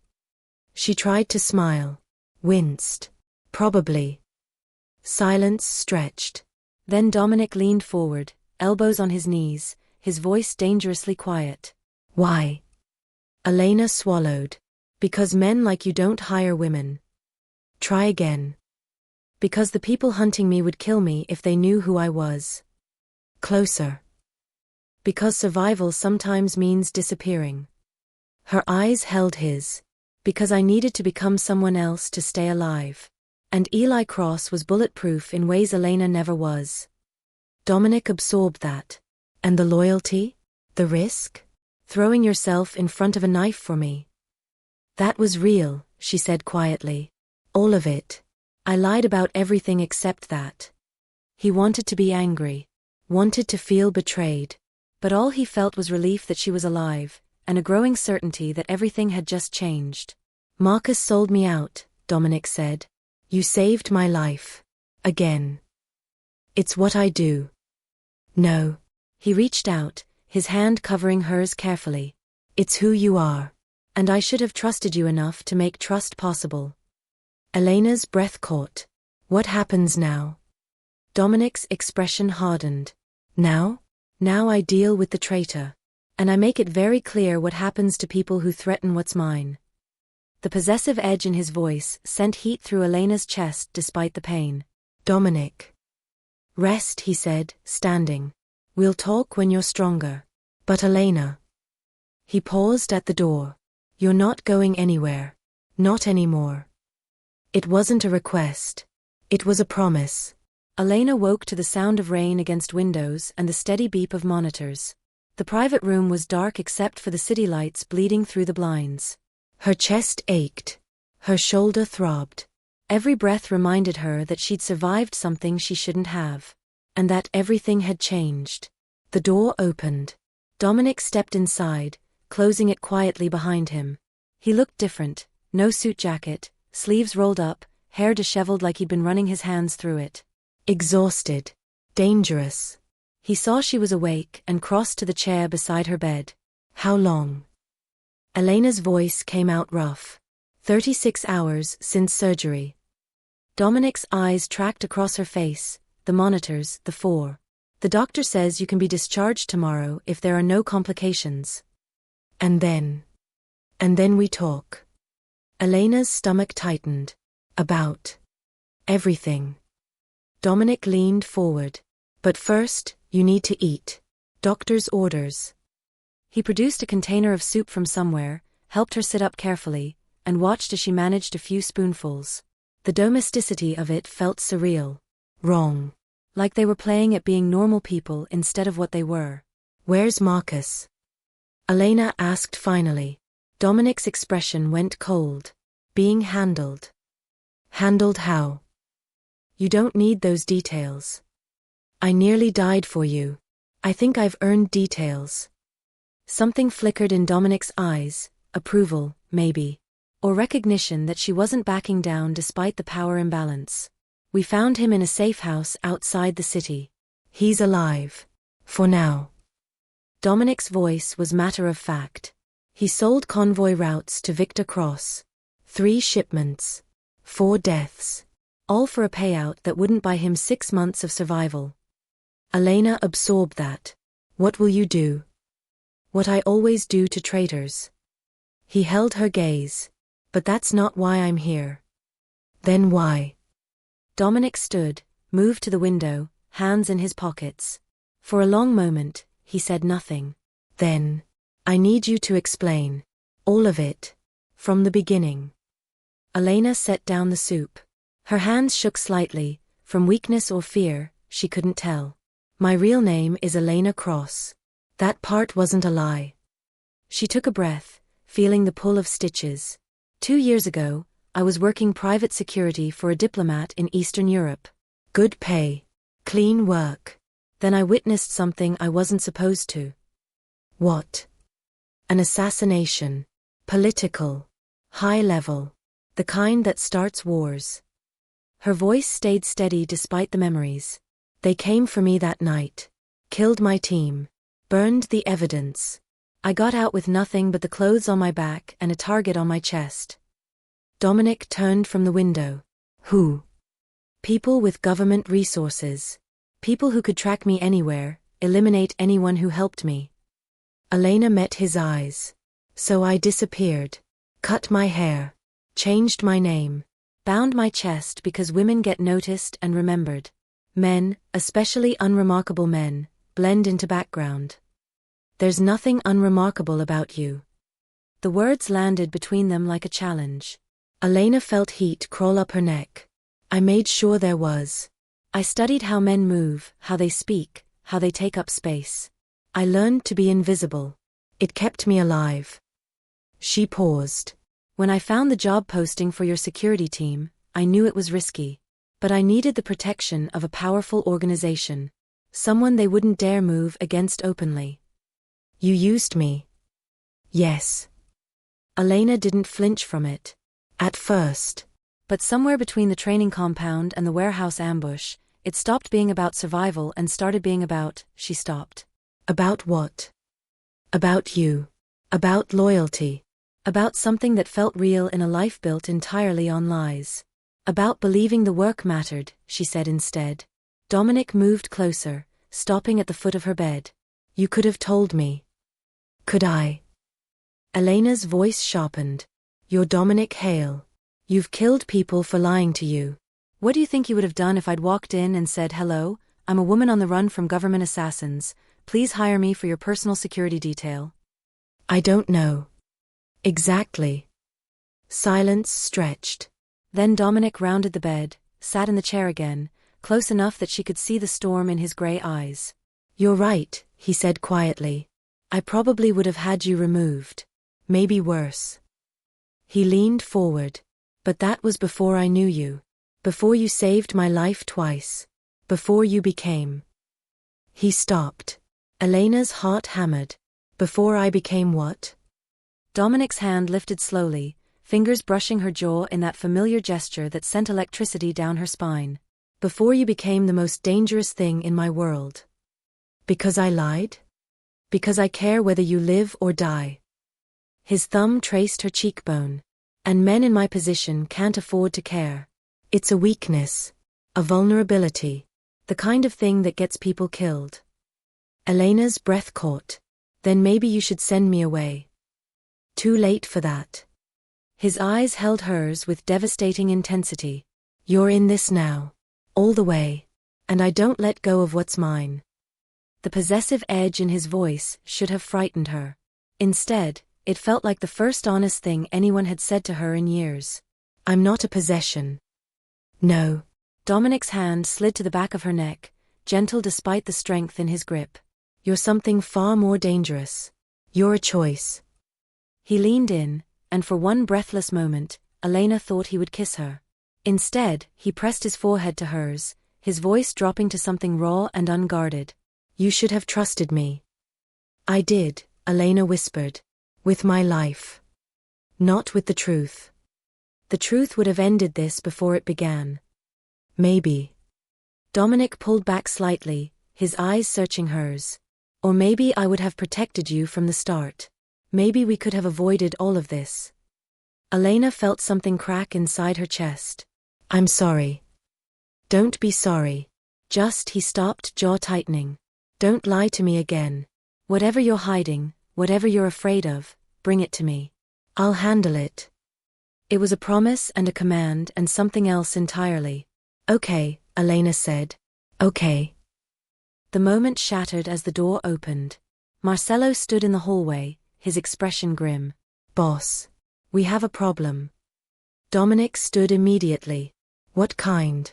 A: She tried to smile. Winced. "Probably." Silence stretched. Then Dominic leaned forward, elbows on his knees, his voice dangerously quiet. "Why?" Elena swallowed. "Because men like you don't hire women." "Try again." "Because the people hunting me would kill me if they knew who I was." "Closer." "Because survival sometimes means disappearing." Her eyes held his. "Because I needed to become someone else to stay alive." And Eli Cross was bulletproof in ways Elena never was. Dominic absorbed that. "And the loyalty? The risk? Throwing yourself in front of a knife for me?" "That was real," she said quietly. "All of it. I lied about everything except that." He wanted to be angry. Wanted to feel betrayed. But all he felt was relief that she was alive, and a growing certainty that everything had just changed. "Marcus sold me out," Dominic said. "You saved my life. Again. It's what I do." "No." He reached out, his hand covering hers carefully. "It's who you are. And I should have trusted you enough to make trust possible." Elena's breath caught. "What happens now?" Dominic's expression hardened. "Now? Now I deal with the traitor. And I make it very clear what happens to people who threaten what's mine." The possessive edge in his voice sent heat through Elena's chest despite the pain. "Dominic. Rest," he said, standing. "We'll talk when you're stronger." "But Elena." He paused at the door. "You're not going anywhere. Not anymore." It wasn't a request. It was a promise. Elena woke to the sound of rain against windows and the steady beep of monitors. The private room was dark except for the city lights bleeding through the blinds. Her chest ached. Her shoulder throbbed. Every breath reminded her that she'd survived something she shouldn't have. And that everything had changed. The door opened. Dominic stepped inside, closing it quietly behind him. He looked different. No suit jacket, sleeves rolled up, hair disheveled like he'd been running his hands through it. Exhausted. Dangerous. He saw she was awake and crossed to the chair beside her bed. "How long?" Elena's voice came out rough. 36 hours since surgery." Dominic's eyes tracked across her face, the monitors, the 4. "The doctor says you can be discharged tomorrow if there are no complications." And then we talk." Elena's stomach tightened. "About everything." Dominic leaned forward. "But first, you need to eat. Doctor's orders." He produced a container of soup from somewhere, helped her sit up carefully, and watched as she managed a few spoonfuls. The domesticity of it felt surreal. Wrong. Like they were playing at being normal people instead of what they were. "Where's Marcus?" Elena asked finally. Dominic's expression went cold. "Being handled." "Handled how?" "You don't need those details." "I nearly died for you. I think I've earned details." Something flickered in Dominic's eyes, approval, maybe. Or recognition that she wasn't backing down despite the power imbalance. "We found him in a safe house outside the city. He's alive. For now." Dominic's voice was matter of fact. He sold convoy routes to Victor Cross. 3 shipments. 4 deaths. All for a payout that wouldn't buy him 6 months of survival. Elena absorbed that. "What will you do?" "What I always do to traitors." He held her gaze. "But that's not why I'm here." "Then why?" Dominic stood, moved to the window, hands in his pockets. For a long moment, he said nothing. "Then, I need you to explain. All of it. From the beginning." Elena set down the soup. Her hands shook slightly, from weakness or fear, she couldn't tell. "My real name is Elena Cross." That part wasn't a lie. She took a breath, feeling the pull of stitches. 2 years ago, I was working private security for a diplomat in Eastern Europe. Good pay. Clean work. Then I witnessed something I wasn't supposed to. What? An assassination. Political. High level. The kind that starts wars. Her voice stayed steady despite the memories. "They came for me that night. Killed my team. Burned the evidence. I got out with nothing but the clothes on my back and a target on my chest." Dominic turned from the window. "Who?" "People with government resources. People who could track me anywhere, eliminate anyone who helped me." Elena met his eyes. "So I disappeared. Cut my hair. Changed my name. Bound my chest because women get noticed and remembered. Men, especially unremarkable men, blend into background. There's nothing unremarkable about you." The words landed between them like a challenge. Elena felt heat crawl up her neck. "I made sure there was. I studied how men move, how they speak, how they take up space. I learned to be invisible. It kept me alive." She paused. "When I found the job posting for your security team, I knew it was risky. But I needed the protection of a powerful organization. Someone they wouldn't dare move against openly." "You used me." "Yes." Elena didn't flinch from it. "At first." But somewhere between the training compound and the warehouse ambush, it stopped being about survival and started being about, she stopped. "About what?" "About you. About loyalty. About something that felt real in a life built entirely on lies. About believing the work mattered," she said instead. Dominic moved closer, stopping at the foot of her bed. You could have told me. Could I? Elena's voice sharpened. You're Dominic Hale. You've killed people for lying to you. What do you think you would have done if I'd walked in and said, "Hello, I'm a woman on the run from government assassins. Please hire me for your personal security detail"? I don't know. Exactly. Silence stretched. Then Dominic rounded the bed, sat in the chair again, close enough that she could see the storm in his grey eyes. You're right, he said quietly. I probably would have had you removed. Maybe worse. He leaned forward. But that was before I knew you. Before you saved my life twice. Before you became. He stopped. Elena's heart hammered. Before I became what? Dominic's hand lifted slowly, fingers brushing her jaw in that familiar gesture that sent electricity down her spine. Before you became the most dangerous thing in my world. Because I lied? Because I care whether you live or die. His thumb traced her cheekbone. And men in my position can't afford to care. It's a weakness. A vulnerability. The kind of thing that gets people killed. Elena's breath caught. Then maybe you should send me away. Too late for that. His eyes held hers with devastating intensity. You're in this now. All the way. And I don't let go of what's mine. The possessive edge in his voice should have frightened her. Instead, it felt like the first honest thing anyone had said to her in years. I'm not a possession. No. Dominic's hand slid to the back of her neck, gentle despite the strength in his grip. You're something far more dangerous. You're a choice. He leaned in, and for one breathless moment, Elena thought he would kiss her. Instead, he pressed his forehead to hers, his voice dropping to something raw and unguarded. You should have trusted me. I did, Elena whispered. With my life. Not with the truth. The truth would have ended this before it began. Maybe. Dominic pulled back slightly, his eyes searching hers. Or maybe I would have protected you from the start. Maybe we could have avoided all of this. Elena felt something crack inside her chest. I'm sorry. Don't be sorry. Just, he stopped, jaw tightening. Don't lie to me again. Whatever you're hiding, whatever you're afraid of, bring it to me. I'll handle it. It was a promise and a command and something else entirely. Okay, Elena said. Okay. The moment shattered as the door opened. Marcello stood in the hallway, his expression grim. Boss. We have a problem. Dominic stood immediately. What kind?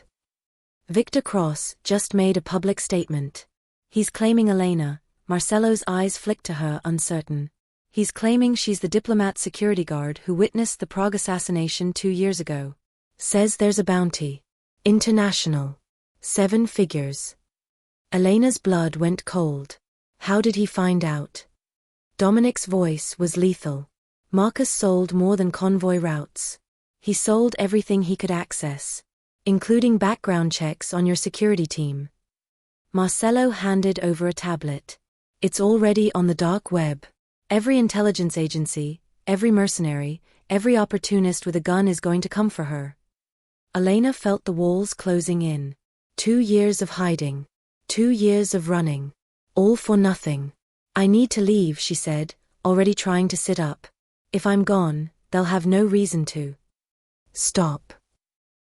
A: Victor Cross just made a public statement. He's claiming Elena. Marcello's eyes flicked to her, uncertain. He's claiming she's the diplomat security guard who witnessed the Prague assassination 2 years ago. Says there's a bounty. International. 7 figures. Elena's blood went cold. How did he find out? Dominic's voice was lethal. Marcus sold more than convoy routes. He sold everything he could access, including background checks on your security team. Marcello handed over a tablet. It's already on the dark web. Every intelligence agency, every mercenary, every opportunist with a gun is going to come for her. Elena felt the walls closing in. 2 years of hiding. 2 years of running. All for nothing. I need to leave, she said, already trying to sit up. If I'm gone, they'll have no reason to. Stop.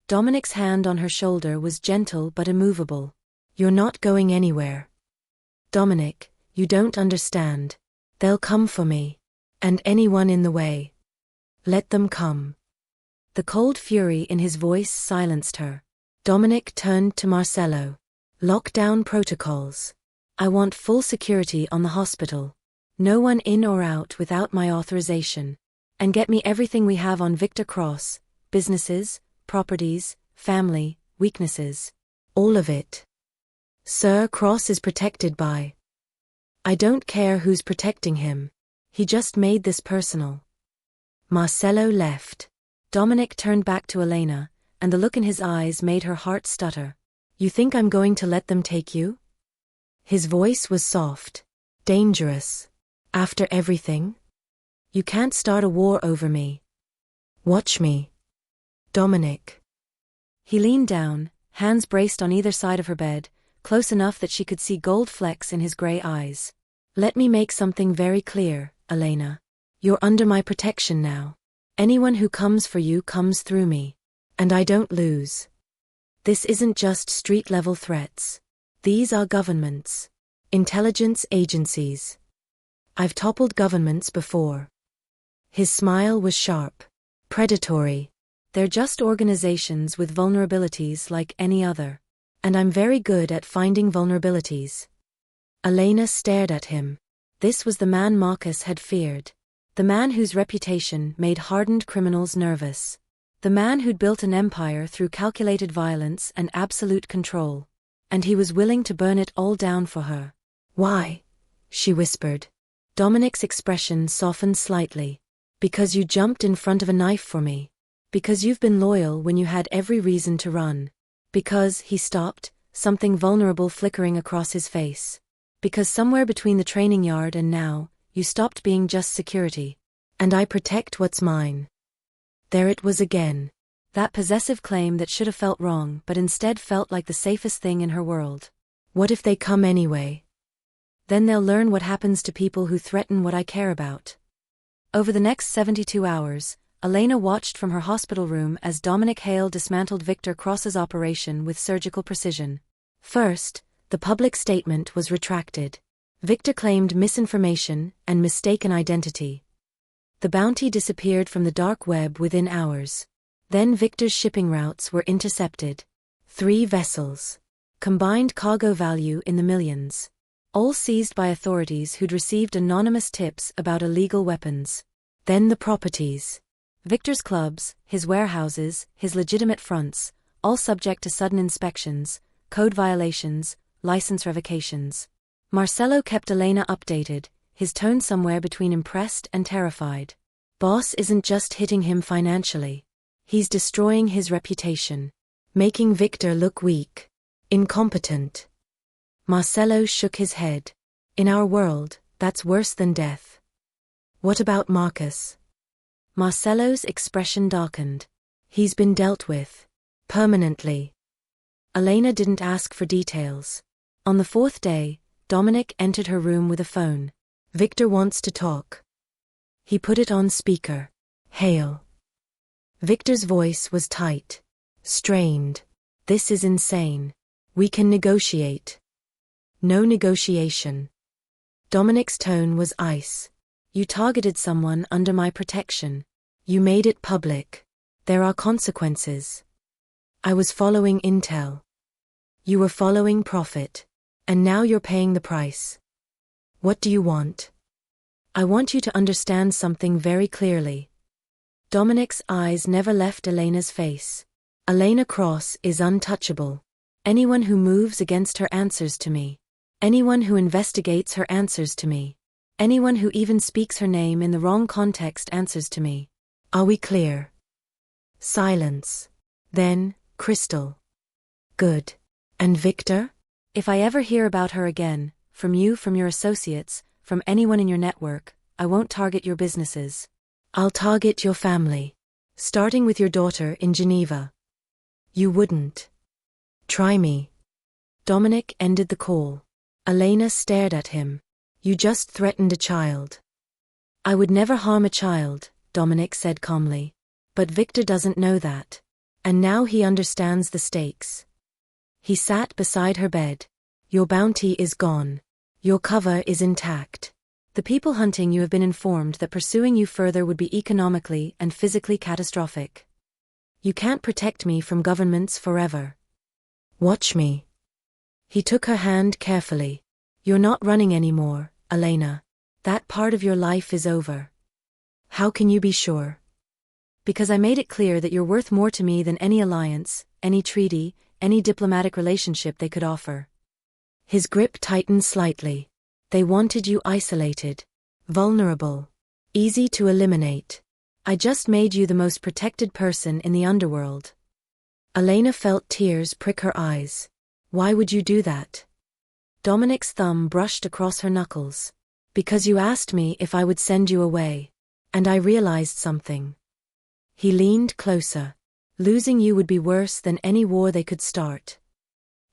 A: Dominic's hand on her shoulder was gentle but immovable. You're not going anywhere. Dominic, you don't understand. They'll come for me. And anyone in the way. Let them come. The cold fury in his voice silenced her. Dominic turned to Marcello. Lockdown protocols. I want full security on the hospital. No one in or out without my authorization. And get me everything we have on Victor Cross, businesses, properties, family, weaknesses. All of it. Sir, Cross is protected by. I don't care who's protecting him. He just made this personal. Marcello left. Dominic turned back to Elena, and the look in his eyes made her heart stutter. You think I'm going to let them take you? His voice was soft. Dangerous. After everything? You can't start a war over me. Watch me. Dominic. He leaned down, hands braced on either side of her bed, close enough that she could see gold flecks in his grey eyes. Let me make something very clear, Elena. You're under my protection now. Anyone who comes for you comes through me. And I don't lose. This isn't just street-level threats. These are governments. Intelligence agencies. I've toppled governments before. His smile was sharp. Predatory. They're just organizations with vulnerabilities like any other. And I'm very good at finding vulnerabilities. Elena stared at him. This was the man Marcus had feared. The man whose reputation made hardened criminals nervous. The man who'd built an empire through calculated violence and absolute control. And he was willing to burn it all down for her. Why? She whispered. Dominic's expression softened slightly. Because you jumped in front of a knife for me. Because you've been loyal when you had every reason to run. Because, he stopped, something vulnerable flickering across his face. Because somewhere between the training yard and now, you stopped being just security. And I protect what's mine. There it was again. That possessive claim that should have felt wrong but instead felt like the safest thing in her world. What if they come anyway? Then they'll learn what happens to people who threaten what I care about. Over the next 72 hours, Elena watched from her hospital room as Dominic Hale dismantled Victor Cross's operation with surgical precision. First, the public statement was retracted. Victor claimed misinformation and mistaken identity. The bounty disappeared from the dark web within hours. Then Victor's shipping routes were intercepted. 3 vessels. Combined cargo value in the millions. All seized by authorities who'd received anonymous tips about illegal weapons. Then the properties. Victor's clubs, his warehouses, his legitimate fronts, all subject to sudden inspections, code violations, license revocations. Marcelo kept Elena updated, his tone somewhere between impressed and terrified. Boss isn't just hitting him financially. He's destroying his reputation. Making Victor look weak. Incompetent. Marcelo shook his head. In our world, that's worse than death. What about Marcus? Marcelo's expression darkened. He's been dealt with. Permanently. Elena didn't ask for details. On the 4th day, Dominic entered her room with a phone. Victor wants to talk. He put it on speaker. Hale. Victor's voice was tight. Strained. This is insane. We can negotiate. No negotiation. Dominic's tone was ice. You targeted someone under my protection. You made it public. There are consequences. I was following intel. You were following profit. And now you're paying the price. What do you want? I want you to understand something very clearly. Dominic's eyes never left Elena's face. Elena Cross is untouchable. Anyone who moves against her answers to me. Anyone who investigates her answers to me. Anyone who even speaks her name in the wrong context answers to me. Are we clear? Silence. Then, Crystal. Good. And Victor? If I ever hear about her again, from you, from your associates, from anyone in your network, I won't target your businesses. I'll target your family. Starting with your daughter in Geneva. You wouldn't. Try me. Dominic ended the call. Elena stared at him. You just threatened a child. I would never harm a child, Dominic said calmly. But Victor doesn't know that. And now he understands the stakes. He sat beside her bed. Your bounty is gone. Your cover is intact. The people hunting you have been informed that pursuing you further would be economically and physically catastrophic. You can't protect me from governments forever. Watch me. He took her hand carefully. You're not running anymore, Elena. That part of your life is over. How can you be sure? Because I made it clear that you're worth more to me than any alliance, any treaty, any diplomatic relationship they could offer. His grip tightened slightly. They wanted you isolated, vulnerable, easy to eliminate. I just made you the most protected person in the underworld. Elena felt tears prick her eyes. Why would you do that? Dominic's thumb brushed across her knuckles. Because you asked me if I would send you away. And I realized something. He leaned closer. Losing you would be worse than any war they could start.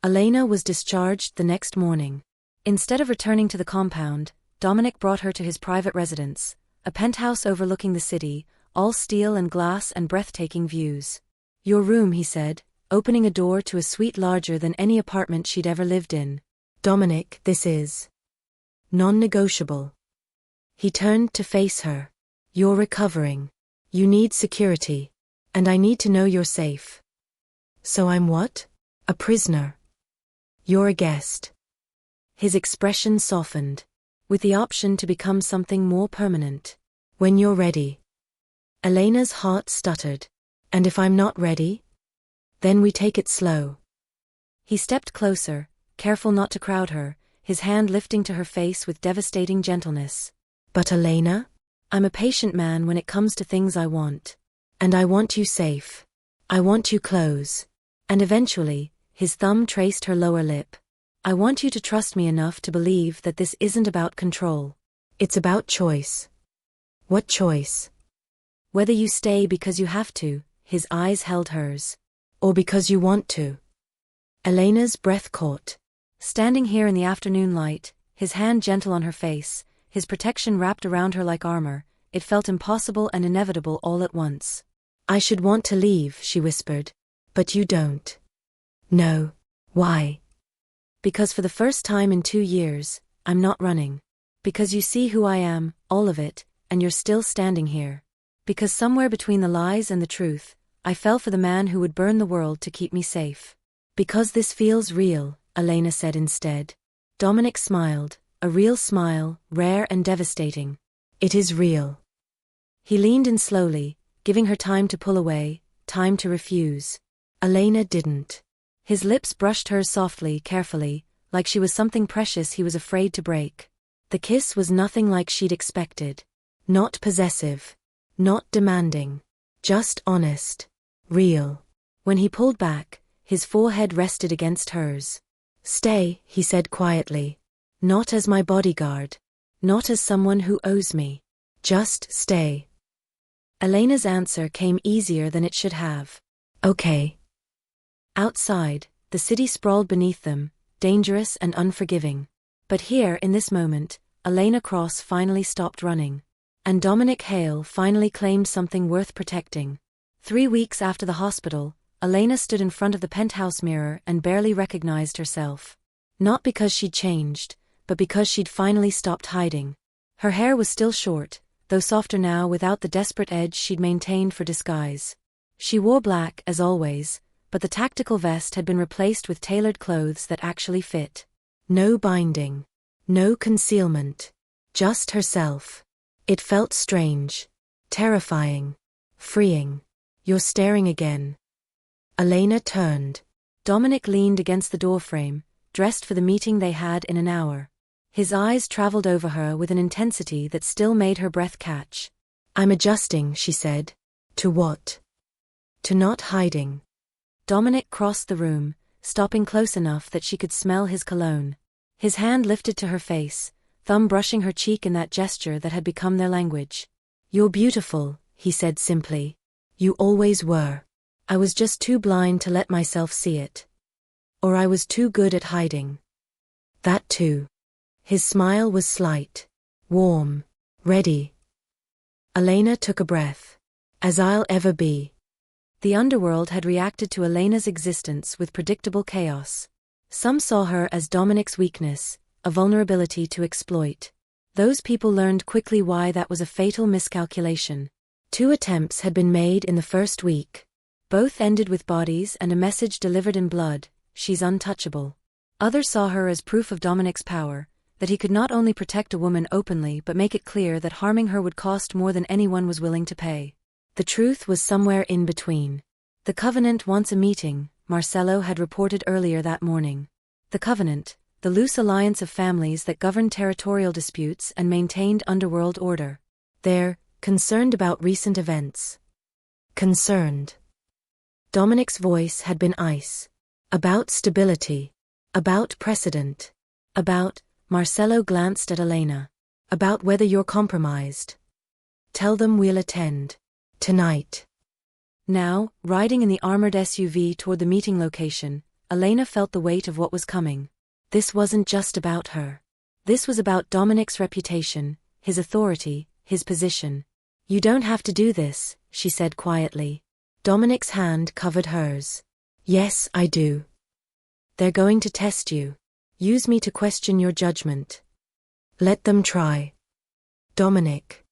A: Elena was discharged the next morning. Instead of returning to the compound, Dominic brought her to his private residence, a penthouse overlooking the city, all steel and glass and breathtaking views. "Your room," he said, opening a door to a suite larger than any apartment she'd ever lived in. "Dominic, this is non-negotiable." He turned to face her. "You're recovering. You need security. And I need to know you're safe." "So I'm what? A prisoner?" "You're a guest." His expression softened, with the option to become something more permanent. "When you're ready." Elena's heart stuttered. "And if I'm not ready?" "Then we take it slow." He stepped closer, careful not to crowd her, his hand lifting to her face with devastating gentleness. "But Elena, I'm a patient man when it comes to things I want. And I want you safe. I want you close." And eventually, his thumb traced her lower lip. "I want you to trust me enough to believe that this isn't about control. It's about choice." "What choice?" "Whether you stay because you have to," his eyes held hers. "Or because you want to." Elena's breath caught. Standing here in the afternoon light, his hand gentle on her face, his protection wrapped around her like armor, it felt impossible and inevitable all at once. "I should want to leave," she whispered. "But you don't." "No. Why?" "Because for the first time in 2 years, I'm not running. Because you see who I am, all of it, and you're still standing here. Because somewhere between the lies and the truth, I fell for the man who would burn the world to keep me safe." "Because this feels real," Elena said instead. Dominic smiled, a real smile, rare and devastating. "It is real." He leaned in slowly, giving her time to pull away, time to refuse. Elena didn't. His lips brushed hers softly, carefully, like she was something precious he was afraid to break. The kiss was nothing like she'd expected. Not possessive. Not demanding. Just honest. Real. When he pulled back, his forehead rested against hers. "Stay," he said quietly. "Not as my bodyguard. Not as someone who owes me. Just stay." Elena's answer came easier than it should have. "Okay." Outside, the city sprawled beneath them, dangerous and unforgiving. But here, in this moment, Elena Cross finally stopped running. And Dominic Hale finally claimed something worth protecting. 3 weeks after the hospital, Elena stood in front of the penthouse mirror and barely recognized herself. Not because she'd changed, but because she'd finally stopped hiding. Her hair was still short, though softer now without the desperate edge she'd maintained for disguise. She wore black, as always, but the tactical vest had been replaced with tailored clothes that actually fit. No binding. No concealment. Just herself. It felt strange. Terrifying. Freeing. "You're staring again." Elena turned. Dominic leaned against the doorframe, dressed for the meeting they had in an hour. His eyes traveled over her with an intensity that still made her breath catch. "I'm adjusting," she said. "To what?" "To not hiding." Dominic crossed the room, stopping close enough that she could smell his cologne. His hand lifted to her face, thumb brushing her cheek in that gesture that had become their language. "You're beautiful," he said simply. "You always were. I was just too blind to let myself see it. Or I was too good at hiding." "That too." His smile was slight. Warm. Ready. Elena took a breath. "As I'll ever be." The underworld had reacted to Elena's existence with predictable chaos. Some saw her as Dominic's weakness, a vulnerability to exploit. Those people learned quickly why that was a fatal miscalculation. 2 attempts had been made in the first week. Both ended with bodies and a message delivered in blood: "She's untouchable." Others saw her as proof of Dominic's power, that he could not only protect a woman openly but make it clear that harming her would cost more than anyone was willing to pay. The truth was somewhere in between. The Covenant wants a meeting, Marcello had reported earlier that morning. The Covenant, the loose alliance of families that governed territorial disputes and maintained underworld order. They're concerned about recent events. Concerned. Dominic's voice had been ice. About stability. About precedent. About, Marcello glanced at Elena. About whether you're compromised. "Tell them we'll attend. Tonight." Now, riding in the armored SUV toward the meeting location, Elena felt the weight of what was coming. This wasn't just about her. This was about Dominic's reputation, his authority, his position. "You don't have to do this," she said quietly. Dominic's hand covered hers. "Yes, I do. They're going to test you. Use me to question your judgment. Let them try." "Dominic."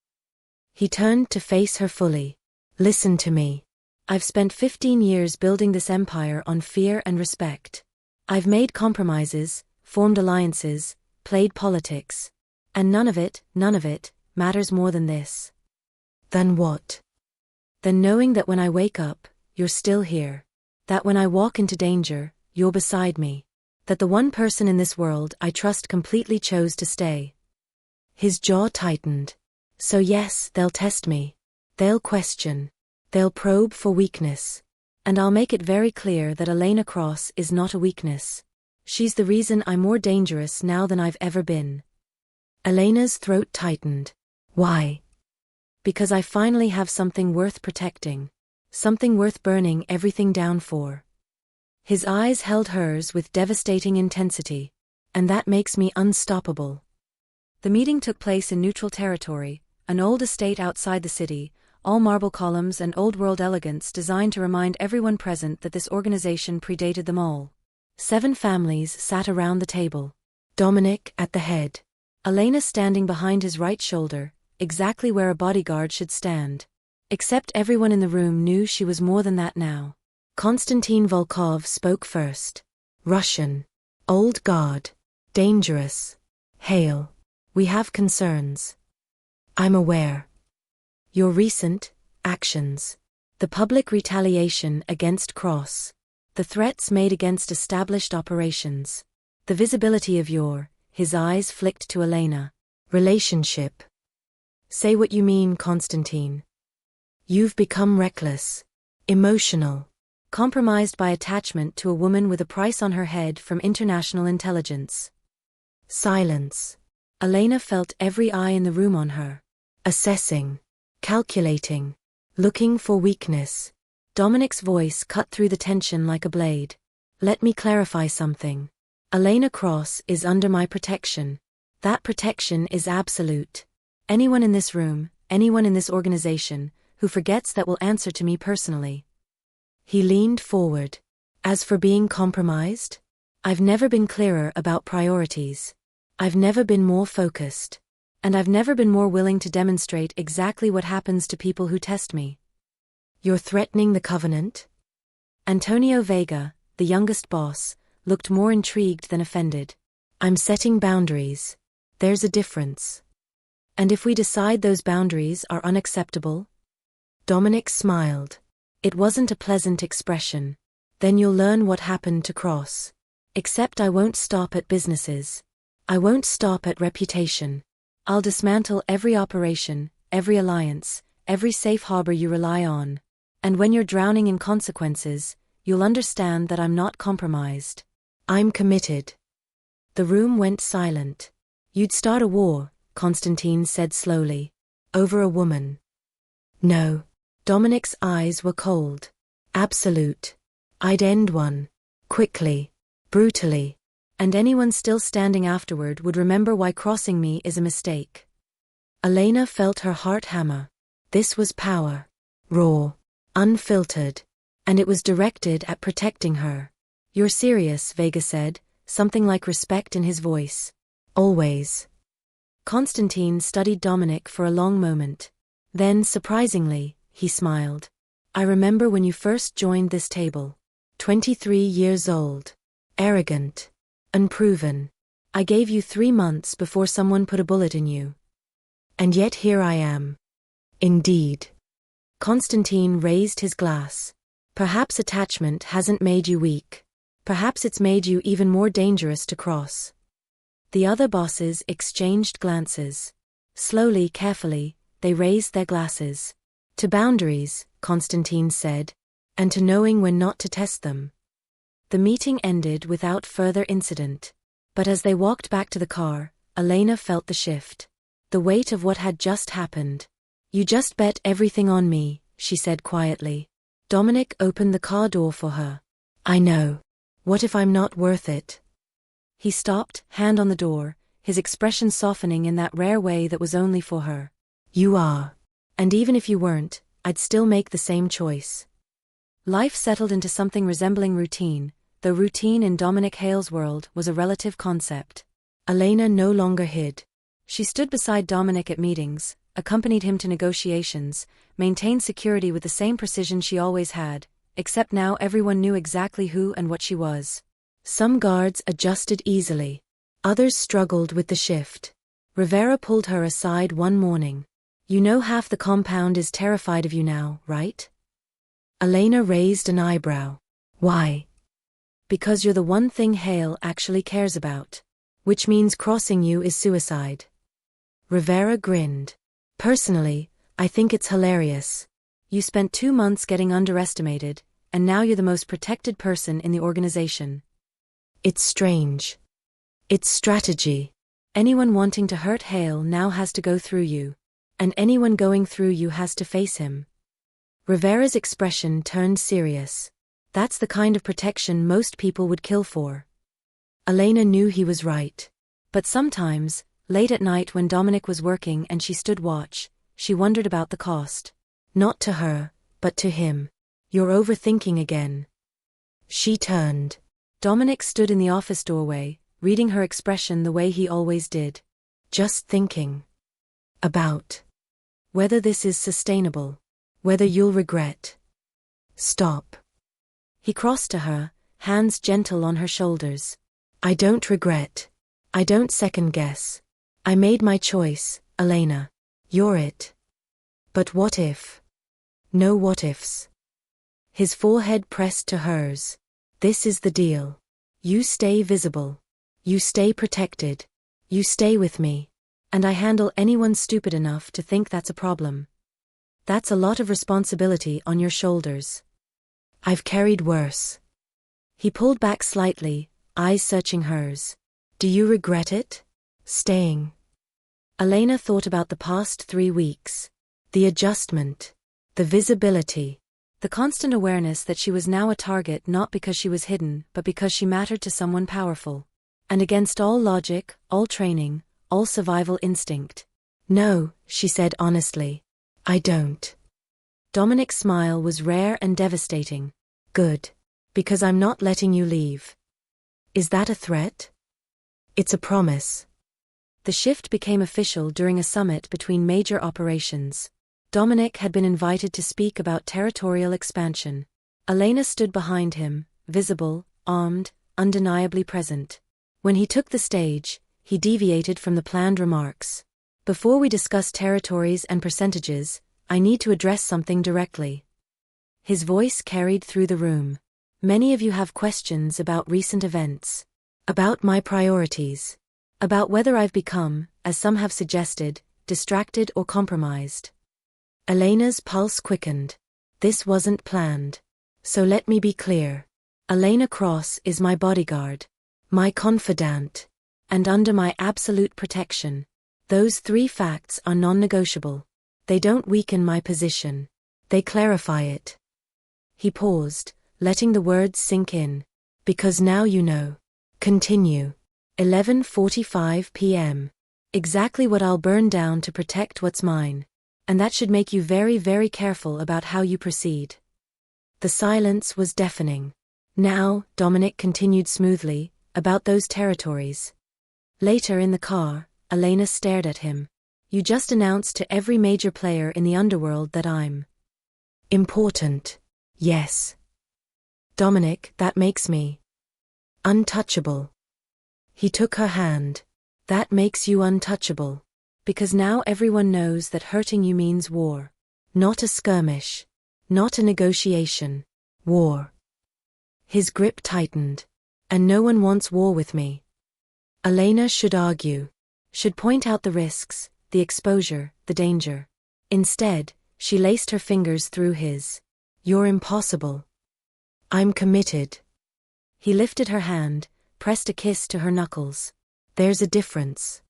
A: He turned to face her fully. "Listen to me. I've spent 15 years building this empire on fear and respect. I've made compromises, formed alliances, played politics. And none of it, matters more than this." "Then what?" "Then knowing that when I wake up, you're still here. That when I walk into danger, you're beside me. That the one person in this world I trust completely chose to stay." His jaw tightened. "So yes, they'll test me. They'll question. They'll probe for weakness. And I'll make it very clear that Elena Cross is not a weakness. She's the reason I'm more dangerous now than I've ever been." Elena's throat tightened. "Why?" "Because I finally have something worth protecting. Something worth burning everything down for." His eyes held hers with devastating intensity. "And that makes me unstoppable." The meeting took place in neutral territory, an old estate outside the city, all marble columns and old-world elegance designed to remind everyone present that this organization predated them all. 7 families sat around the table. Dominic at the head. Elena standing behind his right shoulder, exactly where a bodyguard should stand. Except everyone in the room knew she was more than that now. Konstantin Volkov spoke first. "Russian. Old guard. Dangerous. Hail. We have concerns." "I'm aware. Your recent actions. The public retaliation against Cross. The threats made against established operations. The visibility of your," his eyes flicked to Elena, "relationship. Say what you mean, Konstantin. You've become reckless. Emotional. Compromised by attachment to a woman with a price on her head from international intelligence." Silence. Elena felt every eye in the room on her. Assessing. Calculating. Looking for weakness. Dominic's voice cut through the tension like a blade. "Let me clarify something. Elena Cross is under my protection. That protection is absolute. Anyone in this room, anyone in this organization, who forgets that will answer to me personally." He leaned forward. "As for being compromised? I've never been clearer about priorities. I've never been more focused. And I've never been more willing to demonstrate exactly what happens to people who test me." "You're threatening the covenant?" Antonio Vega, the youngest boss, looked more intrigued than offended. "I'm setting boundaries. There's a difference. And if we decide those boundaries are unacceptable?" Dominic smiled. It wasn't a pleasant expression. "Then you'll learn what happened to Cross. Except I won't stop at businesses. I won't stop at reputation. I'll dismantle every operation, every alliance, every safe harbor you rely on. And when you're drowning in consequences, you'll understand that I'm not compromised. I'm committed." The room went silent. "You'd start a war," Konstantin said slowly. "Over a woman." "No." Dominic's eyes were cold. "Absolute. I'd end one. Quickly. Brutally. And anyone still standing afterward would remember why crossing me is a mistake." Elena felt her heart hammer. This was power. Raw. Unfiltered. And it was directed at protecting her. "You're serious," Vega said, something like respect in his voice. "Always." Konstantin studied Dominic for a long moment. Then, surprisingly, he smiled. "I remember when you first joined this table. 23 years old. Arrogant. Unproven. I gave you 3 months before someone put a bullet in you. And yet here I am." "Indeed." Konstantin raised his glass. "Perhaps attachment hasn't made you weak. Perhaps it's made you even more dangerous to Cross." The other bosses exchanged glances. Slowly, carefully, they raised their glasses. "To boundaries," Konstantin said, "and to knowing when not to test them." The meeting ended without further incident. But as they walked back to the car, Elena felt the shift. The weight of what had just happened. "You just bet everything on me," she said quietly. Dominic opened the car door for her. "I know. What if I'm not worth it?" He stopped, hand on the door, his expression softening in that rare way that was only for her. You are. And even if you weren't, I'd still make the same choice. Life settled into something resembling routine, though routine in Dominic Hale's world was a relative concept. Elena no longer hid. She stood beside Dominic at meetings, accompanied him to negotiations, maintained security with the same precision she always had, except now everyone knew exactly who and what she was. Some guards adjusted easily. Others struggled with the shift. Rivera pulled her aside one morning. You know half the compound is terrified of you now, right? Elena raised an eyebrow. Why? Because you're the one thing Hale actually cares about. Which means crossing you is suicide. Rivera grinned. Personally, I think it's hilarious. You spent 2 months getting underestimated, and now you're the most protected person in the organization. It's strange. It's strategy. Anyone wanting to hurt Hale now has to go through you. And anyone going through you has to face him. Rivera's expression turned serious. That's the kind of protection most people would kill for. Elena knew he was right. But sometimes, late at night when Dominic was working and she stood watch, she wondered about the cost. Not to her, but to him. You're overthinking again. She turned. Dominic stood in the office doorway, reading her expression the way he always did. Just thinking. About. Whether this is sustainable. Whether you'll regret. Stop. He crossed to her, hands gentle on her shoulders. I don't regret. I don't second guess. I made my choice, Elena. You're it. But what if? No what ifs. His forehead pressed to hers. This is the deal. You stay visible. You stay protected. You stay with me. And I handle anyone stupid enough to think that's a problem. That's a lot of responsibility on your shoulders. I've carried worse. He pulled back slightly, eyes searching hers. Do you regret it? Staying? Elena thought about the past 3 weeks. The adjustment. The visibility. The constant awareness that she was now a target not because she was hidden but because she mattered to someone powerful. And against all logic, all training, all survival instinct. No, she said honestly. I don't. Dominic's smile was rare and devastating. Good. Because I'm not letting you leave. Is that a threat? It's a promise. The shift became official during a summit between major operations. Dominic had been invited to speak about territorial expansion. Elena stood behind him, visible, armed, undeniably present. When he took the stage, he deviated from the planned remarks. Before we discuss territories and percentages, I need to address something directly. His voice carried through the room. Many of you have questions about recent events. About my priorities. About whether I've become, as some have suggested, distracted or compromised. Elena's pulse quickened. This wasn't planned. So let me be clear. Elena Cross is my bodyguard. My confidant. And under my absolute protection. Those 3 facts are non-negotiable. They don't weaken my position. They clarify it. He paused, letting the words sink in. Because now you know. Continue. 11:45 p.m. Exactly what I'll burn down to protect what's mine. And that should make you very, very careful about how you proceed. The silence was deafening. Now, Dominic continued smoothly, about those territories. Later in the car, Elena stared at him. You just announced to every major player in the underworld that I'm important. Yes. Dominic, that makes me untouchable. He took her hand. That makes you untouchable. Because now everyone knows that hurting you means war. Not a skirmish. Not a negotiation. War. His grip tightened. And no one wants war with me. Elena should argue. Should point out the risks, the exposure, the danger. Instead, she laced her fingers through his. You're impossible. I'm committed. He lifted her hand, pressed a kiss to her knuckles. There's a difference.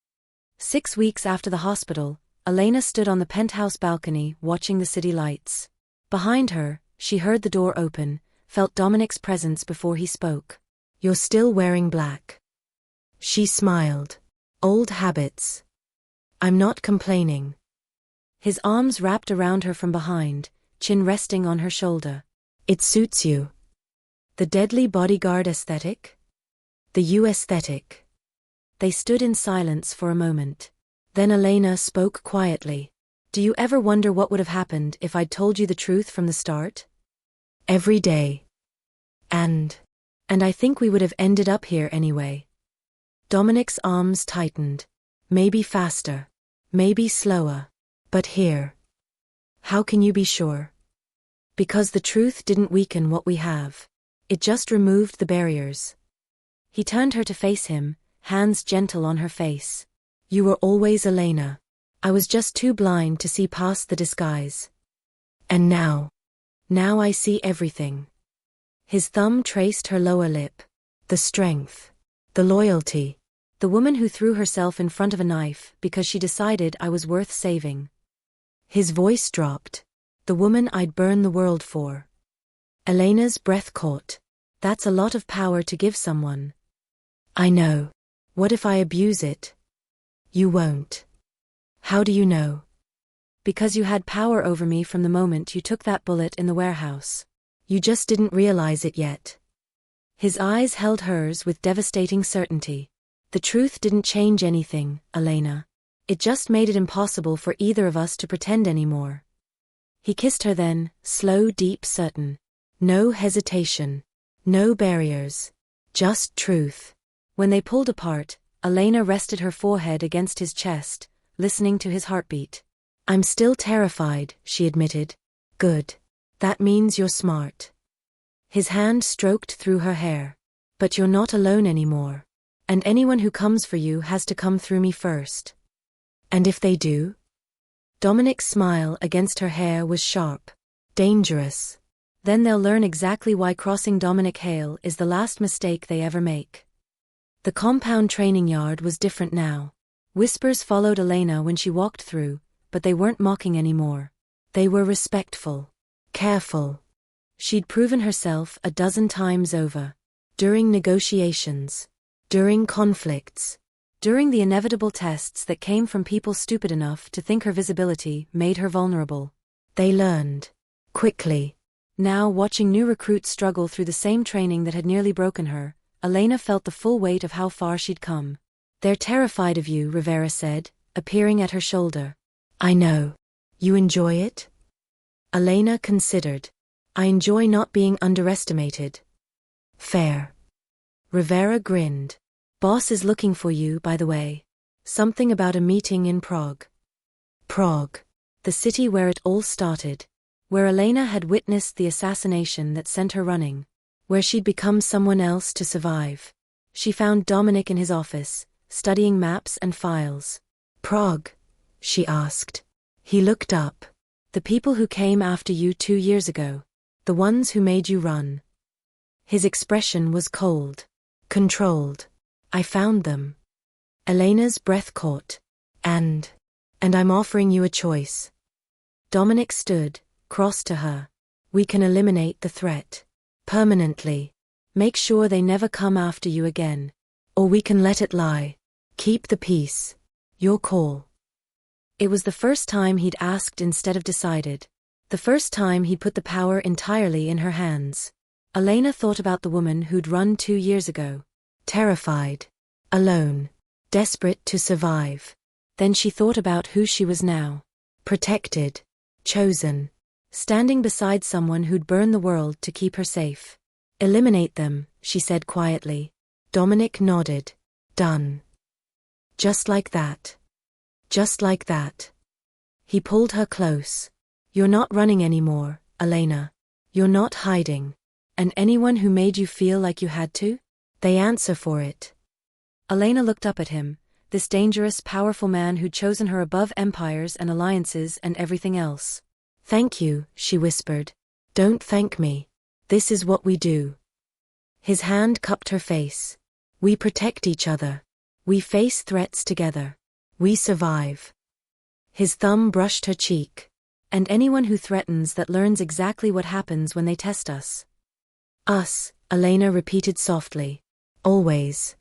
A: 6 weeks after the hospital, Elena stood on the penthouse balcony watching the city lights. Behind her, she heard the door open, felt Dominic's presence before he spoke. You're still wearing black. She smiled. Old habits. I'm not complaining. His arms wrapped around her from behind, chin resting on her shoulder. It suits you. The deadly bodyguard aesthetic? The you aesthetic. They stood in silence for a moment. Then Elena spoke quietly. Do you ever wonder what would have happened if I'd told you the truth from the start? Every day. And I think we would have ended up here anyway. Dominic's arms tightened. Maybe faster. Maybe slower. But here. How can you be sure? Because the truth didn't weaken what we have. It just removed the barriers. He turned her to face him, hands gentle on her face. You were always Elena. I was just too blind to see past the disguise. And now I see everything. His thumb traced her lower lip. The strength. The loyalty. The woman who threw herself in front of a knife because she decided I was worth saving. His voice dropped. The woman I'd burn the world for. Elena's breath caught. That's a lot of power to give someone. I know. What if I abuse it? You won't. How do you know? Because you had power over me from the moment you took that bullet in the warehouse. You just didn't realize it yet. His eyes held hers with devastating certainty. The truth didn't change anything, Elena. It just made it impossible for either of us to pretend anymore. He kissed her then, slow, deep, certain. No hesitation. No barriers. Just truth. When they pulled apart, Elena rested her forehead against his chest, listening to his heartbeat. I'm still terrified, she admitted. Good. That means you're smart. His hand stroked through her hair. But you're not alone anymore. And anyone who comes for you has to come through me first. And if they do? Dominic's smile against her hair was sharp. Dangerous. Then they'll learn exactly why crossing Dominic Hale is the last mistake they ever make. The compound training yard was different now. Whispers followed Elena when she walked through, but they weren't mocking anymore. They were respectful. Careful. She'd proven herself a dozen times over. During negotiations. During conflicts. During the inevitable tests that came from people stupid enough to think her visibility made her vulnerable. They learned. Quickly. Now, watching new recruits struggle through the same training that had nearly broken her, Elena felt the full weight of how far she'd come. They're terrified of you, Rivera said, appearing at her shoulder. I know. You enjoy it? Elena considered. I enjoy not being underestimated. Fair. Rivera grinned. Boss is looking for you, by the way. Something about a meeting in Prague. Prague. The city where it all started. Where Elena had witnessed the assassination that sent her running. Where she'd become someone else to survive. She found Dominic in his office, studying maps and files. Prague? She asked. He looked up. The people who came after you 2 years ago. The ones who made you run. His expression was cold. Controlled. I found them. Elena's breath caught. And I'm offering you a choice. Dominic stood, crossed to her. We can eliminate the threat. Permanently. Make sure they never come after you again. Or we can let it lie. Keep the peace. Your call. It was the first time he'd asked instead of decided. The first time he'd put the power entirely in her hands. Elena thought about the woman who'd run 2 years ago. Terrified. Alone. Desperate to survive. Then she thought about who she was now. Protected. Chosen. Standing beside someone who'd burn the world to keep her safe. Eliminate them, she said quietly. Dominic nodded. Done. Just like that. Just like that. He pulled her close. You're not running anymore, Elena. You're not hiding. And anyone who made you feel like you had to? They answer for it. Elena looked up at him, this dangerous, powerful man who'd chosen her above empires and alliances and everything else. Thank you, she whispered. Don't thank me. This is what we do. His hand cupped her face. We protect each other. We face threats together. We survive. His thumb brushed her cheek. And anyone who threatens that learns exactly what happens when they test us. Us, Elena repeated softly. Always.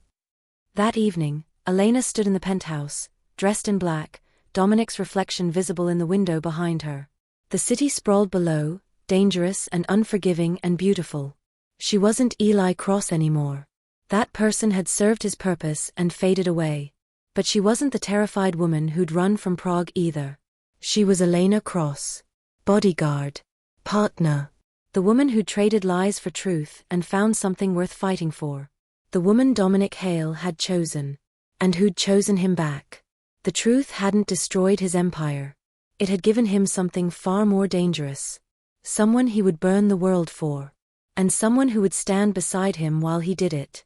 A: That evening, Elena stood in the penthouse, dressed in black, Dominic's reflection visible in the window behind her. The city sprawled below, dangerous and unforgiving and beautiful. She wasn't Eli Cross anymore. That person had served his purpose and faded away. But she wasn't the terrified woman who'd run from Prague either. She was Elena Cross. Bodyguard. Partner. The woman who'd traded lies for truth and found something worth fighting for. The woman Dominic Hale had chosen. And who'd chosen him back. The truth hadn't destroyed his empire. It had given him something far more dangerous. Someone he would burn the world for. And someone who would stand beside him while he did it.